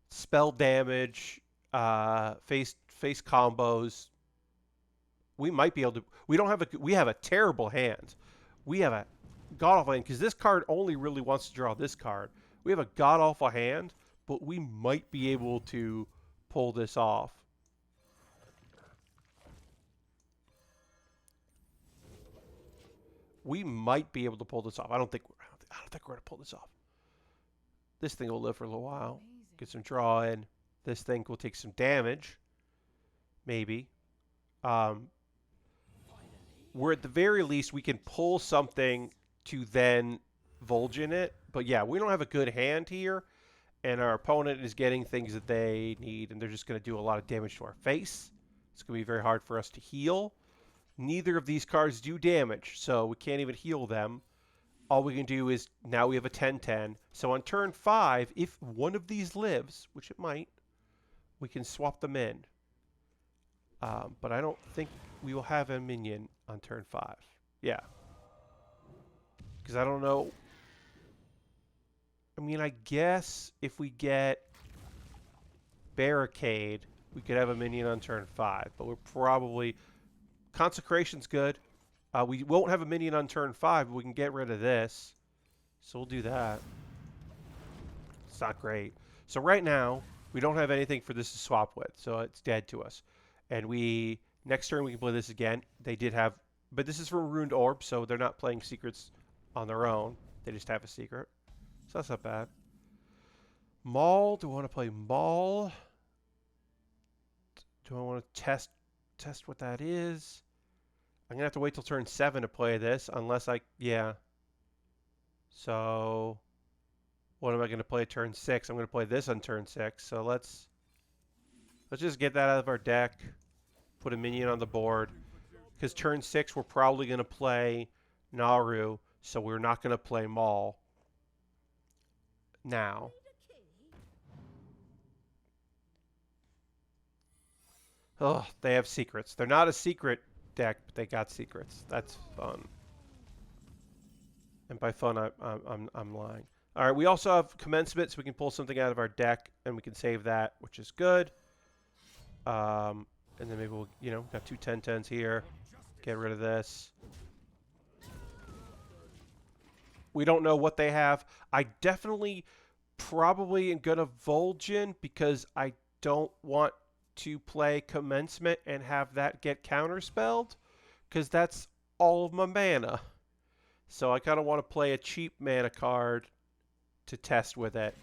spell damage, face combos. We might be able to... We have a terrible hand. We have a god-awful hand, because this card only really wants to draw this card. We have a god-awful hand, but we might be able to pull this off. We might be able to pull this off. I don't think we're going to pull this off. This thing will live for a little while. Get some draw in. This thing will take some damage. Maybe. We're at the very least, we can pull something to then Vulgin it. But yeah, we don't have a good hand here. And our opponent is getting things that they need. And they're just going to do a lot of damage to our face. It's going to be very hard for us to heal. Neither of these cards do damage. So we can't even heal them. All we can do is, now we have a 10-10. So on turn 5, if one of these lives, which it might, we can swap them in. But I don't think we will have a minion on turn 5. Yeah. Because I don't know. I mean, I guess if we get Barricade, we could have a minion on turn 5. But we're probably... Consecration's good. We won't have a minion on turn 5, but we can get rid of this. So we'll do that. It's not great. So right now, we don't have anything for this to swap with. So it's dead to us. And next turn we can play this again. They did have, but this is from Ruined Orb, so they're not playing secrets on their own. They just have a secret. So that's not bad. Maul, do I want to play Maul? Do I want to test what that is? I'm going to have to wait till turn 7 to play this, unless yeah. So, what am I going to play turn 6? I'm going to play this on turn 6. So let's just get that out of our deck. Put a minion on the board. Because turn 6, we're probably going to play Naru, so we're not going to play Maul now. Oh, they have secrets. They're not a secret deck, but they got secrets. That's fun. And by fun, I'm lying. All right, we also have Commencement, so we can pull something out of our deck, and we can save that, which is good. And then maybe we'll, got two 10-10s here. Get rid of this. We don't know what they have. I definitely probably am going to Vulgin because I don't want to play Commencement and have that get counterspelled because that's all of my mana. So I kind of want to play a cheap mana card to test with it.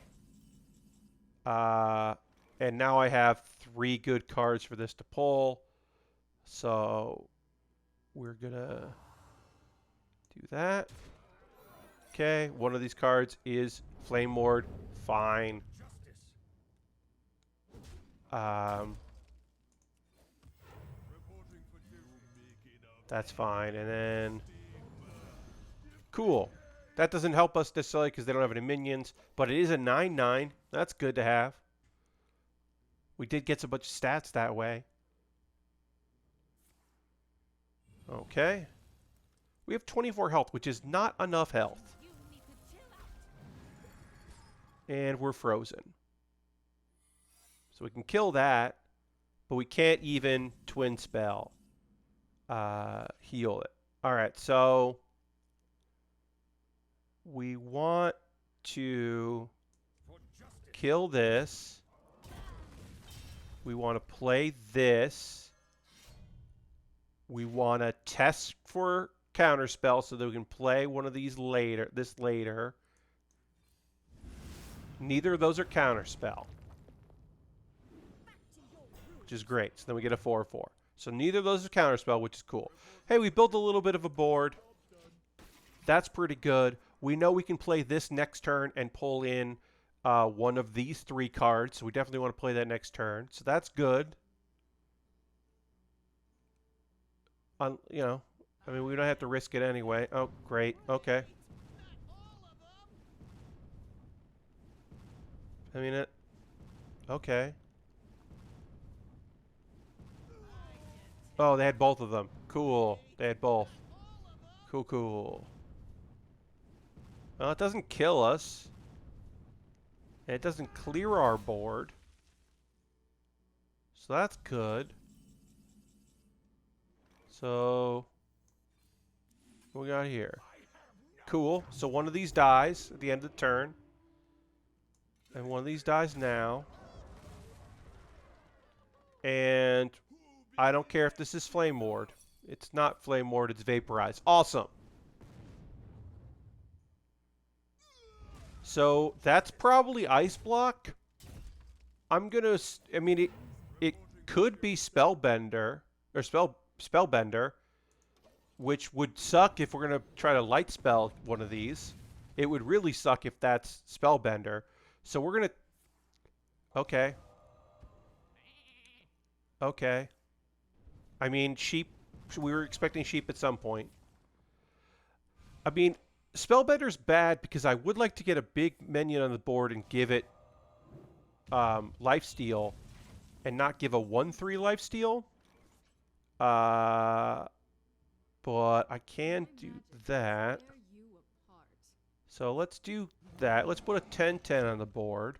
And now I have 3 good cards for this to pull. So we're going to do that. Okay, one of these cards is Flame Ward. Fine. That's fine. And then... Cool. That doesn't help us necessarily because they don't have any minions. But it is a 9/9. That's good to have. We did get a bunch of stats that way. Okay. We have 24 health, which is not enough health. And we're frozen. So we can kill that, but we can't even twin spell heal it. All right, so we want to kill this. We want to play this. We want to test for counterspell so that we can play one of these later. Neither of those are counterspell, which is great. So then we get a 4/4. So neither of those are counterspell, which is cool. Hey, we built a little bit of a board. That's pretty good. We know we can play this next turn and pull in one of these 3 cards. So we definitely want to play that next turn. So that's good. I mean, we don't have to risk it anyway. Oh, great. Okay. I mean, okay. Oh, they had both of them. Cool. They had both. Cool, cool. Well, it doesn't kill us. And it doesn't clear our board. So that's good. So, what we got here? Cool. So one of these dies at the end of the turn. And one of these dies now. And I don't care if this is Flame Ward. It's not Flame Ward, it's Vaporized. Awesome. So that's probably Ice Block. I'm gonna. I mean, it could be Spellbender or Spellbender, which would suck if we're gonna try to light spell one of these. It would really suck if that's Spellbender. So we're gonna. Okay. Okay. I mean, sheep. We were expecting sheep at some point. I mean, Spellbender's bad because I would like to get a big minion on the board and give it lifesteal and not give a 1/3 lifesteal. But I can do that. So let's do that. Let's put a 10/10 on the board.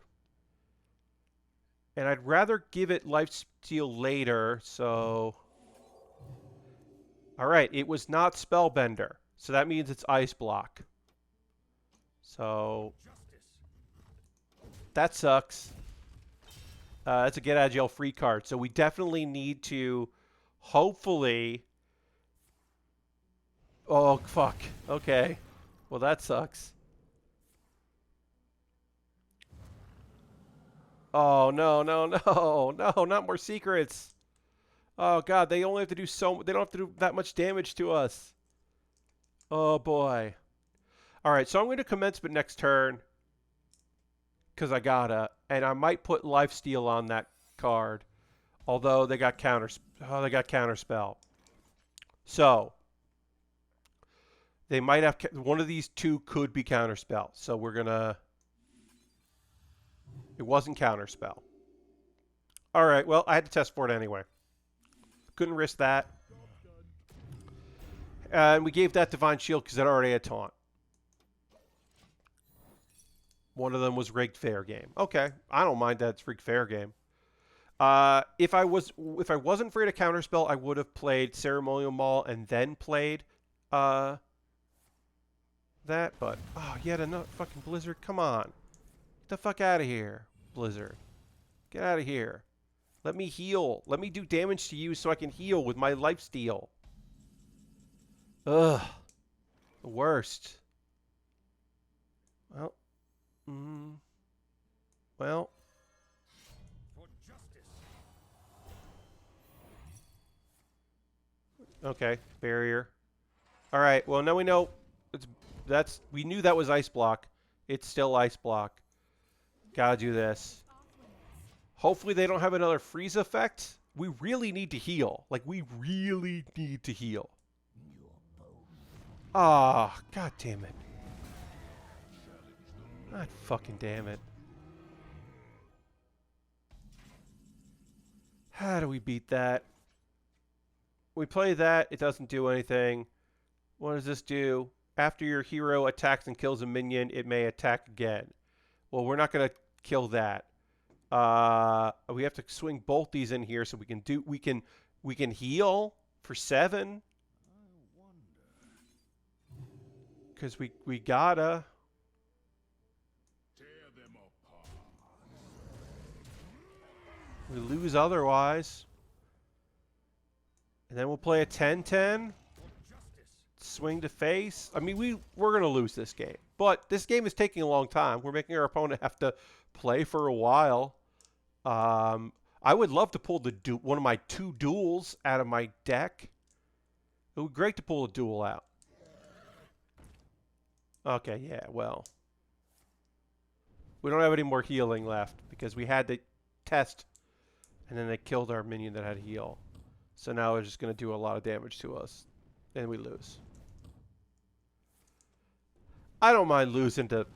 And I'd rather give it lifesteal later, so... Alright, it was not Spellbender. So that means it's Ice Block. So... That sucks. That's a get out of jail free card. So we definitely need to, hopefully... Oh, fuck. Okay. Well, that sucks. Oh, no, no, no. No, not more secrets. Oh, God, they only have to do they don't have to do that much damage to us. Oh, boy. All right, so I'm going to commencement next turn. Because I gotta. And I might put lifesteal on that card. Although they got counterspell. So they might have one of these two could be counterspell. So we're gonna. It wasn't counterspell. All right. Well, I had to test for it anyway. Couldn't risk that. And we gave that divine shield because it already had taunt. One of them was rigged fair game. Okay, I don't mind that it's rigged fair game. If I wasn't afraid of counterspell, I would have played Ceremonial Maul and then played that. But yet another fucking Blizzard. Come on, get the fuck out of here, Blizzard. Get out of here. Let me heal. Let me do damage to you so I can heal with my lifesteal. Ugh, the worst. Well. Well. Okay, barrier. All right. Well, now we know we knew that was Ice Block. It's still Ice Block. Gotta do this. Hopefully they don't have another freeze effect. We really need to heal. Like, we really need to heal. Ah, God damn it. God fucking damn it. How do we beat that? We play that, it doesn't do anything. What does this do? After your hero attacks and kills a minion, it may attack again. Well, we're not going to kill that. We have to swing both these in here so we can heal for 7. Because we gotta. We lose otherwise. And then we'll play a 10/10. Swing to face. I mean, we're going to lose this game. But this game is taking a long time. We're making our opponent have to play for a while. I would love to pull one of my 2 duels out of my deck. It would be great to pull a duel out. Okay, yeah, well. We don't have any more healing left because we had to test. And then they killed our minion that had heal. So now they're just going to do a lot of damage to us. And we lose. I don't mind losing to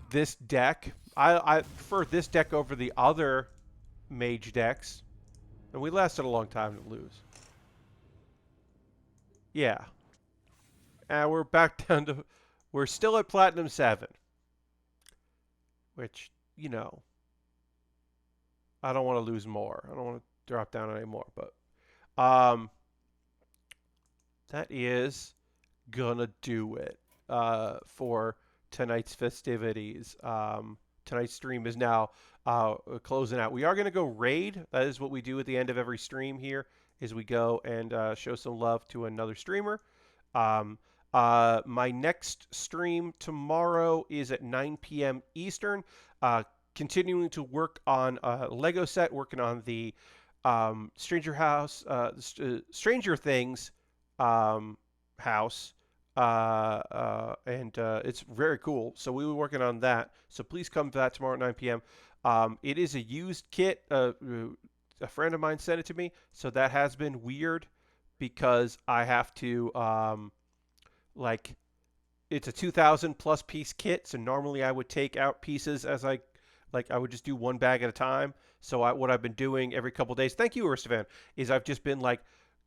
this deck. I prefer this deck over the other mage decks. And we lasted a long time to lose. Yeah. And we're back down to... We're still at Platinum 7. Which, you know... I don't want to lose more. I don't want to drop down anymore. But that is gonna do it for tonight's festivities. Tonight's stream is now closing out. We are going to go raid. That is what we do at the end of every stream here, is we go and show some love to another streamer. My next stream tomorrow is at 9 p.m. Eastern. Uh, Continuing to work on a Lego set, working on the Stranger Things um, house, and it's very cool. So we were working on that. So please come to that tomorrow at 9 p.m. It is a used kit. A friend of mine sent it to me, so that has been weird because I have to like it's a 2,000 plus piece kit. So normally I would take out pieces as I would just do one bag at a time. So what I've been doing every couple of days, thank you, Urstavan, is I've just been like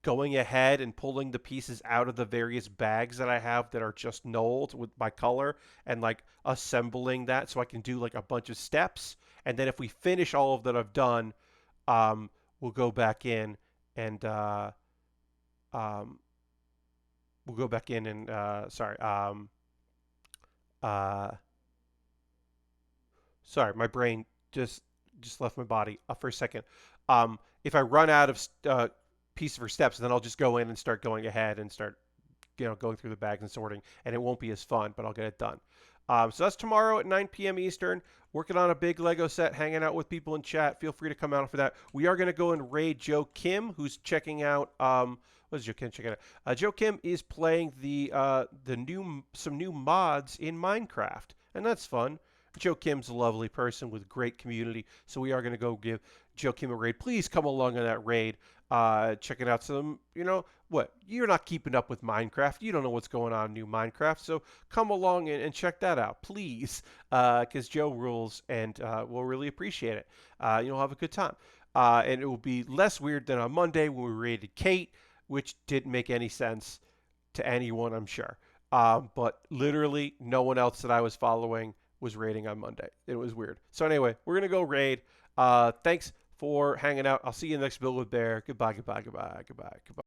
going ahead and pulling the pieces out of the various bags that I have that are just knolled with my color and like assembling that so I can do like a bunch of steps. And then if we finish all of that I've done, we'll go back in and um, we'll go back in and uh, sorry, my brain just left my body for a second. If I run out of pieces for steps, then I'll just go in and start going ahead and start going through the bags and sorting, and it won't be as fun, but I'll get it done. So that's tomorrow at 9 p.m. Eastern. Working on a big Lego set, hanging out with people in chat. Feel free to come out for that. We are going to go and raid Joe Kim, who's checking out. What is Joe Kim checking out? Joe Kim is playing some new mods in Minecraft, and that's fun. Joe Kim's a lovely person with great community, so we are going to go give Joe Kim a raid. Please come along on that raid. Checking out some, what? You're not keeping up with Minecraft. You don't know what's going on in new Minecraft, so come along and check that out, please, because Joe rules, and we'll really appreciate it. You'll have a good time. And it will be less weird than on Monday when we raided Kate, which didn't make any sense to anyone, I'm sure. But literally no one else that I was following was raiding on Monday. It was weird. So anyway, we're gonna go raid. Thanks for hanging out. I'll see you in the next Build with Bear. Goodbye, goodbye, goodbye, goodbye, goodbye.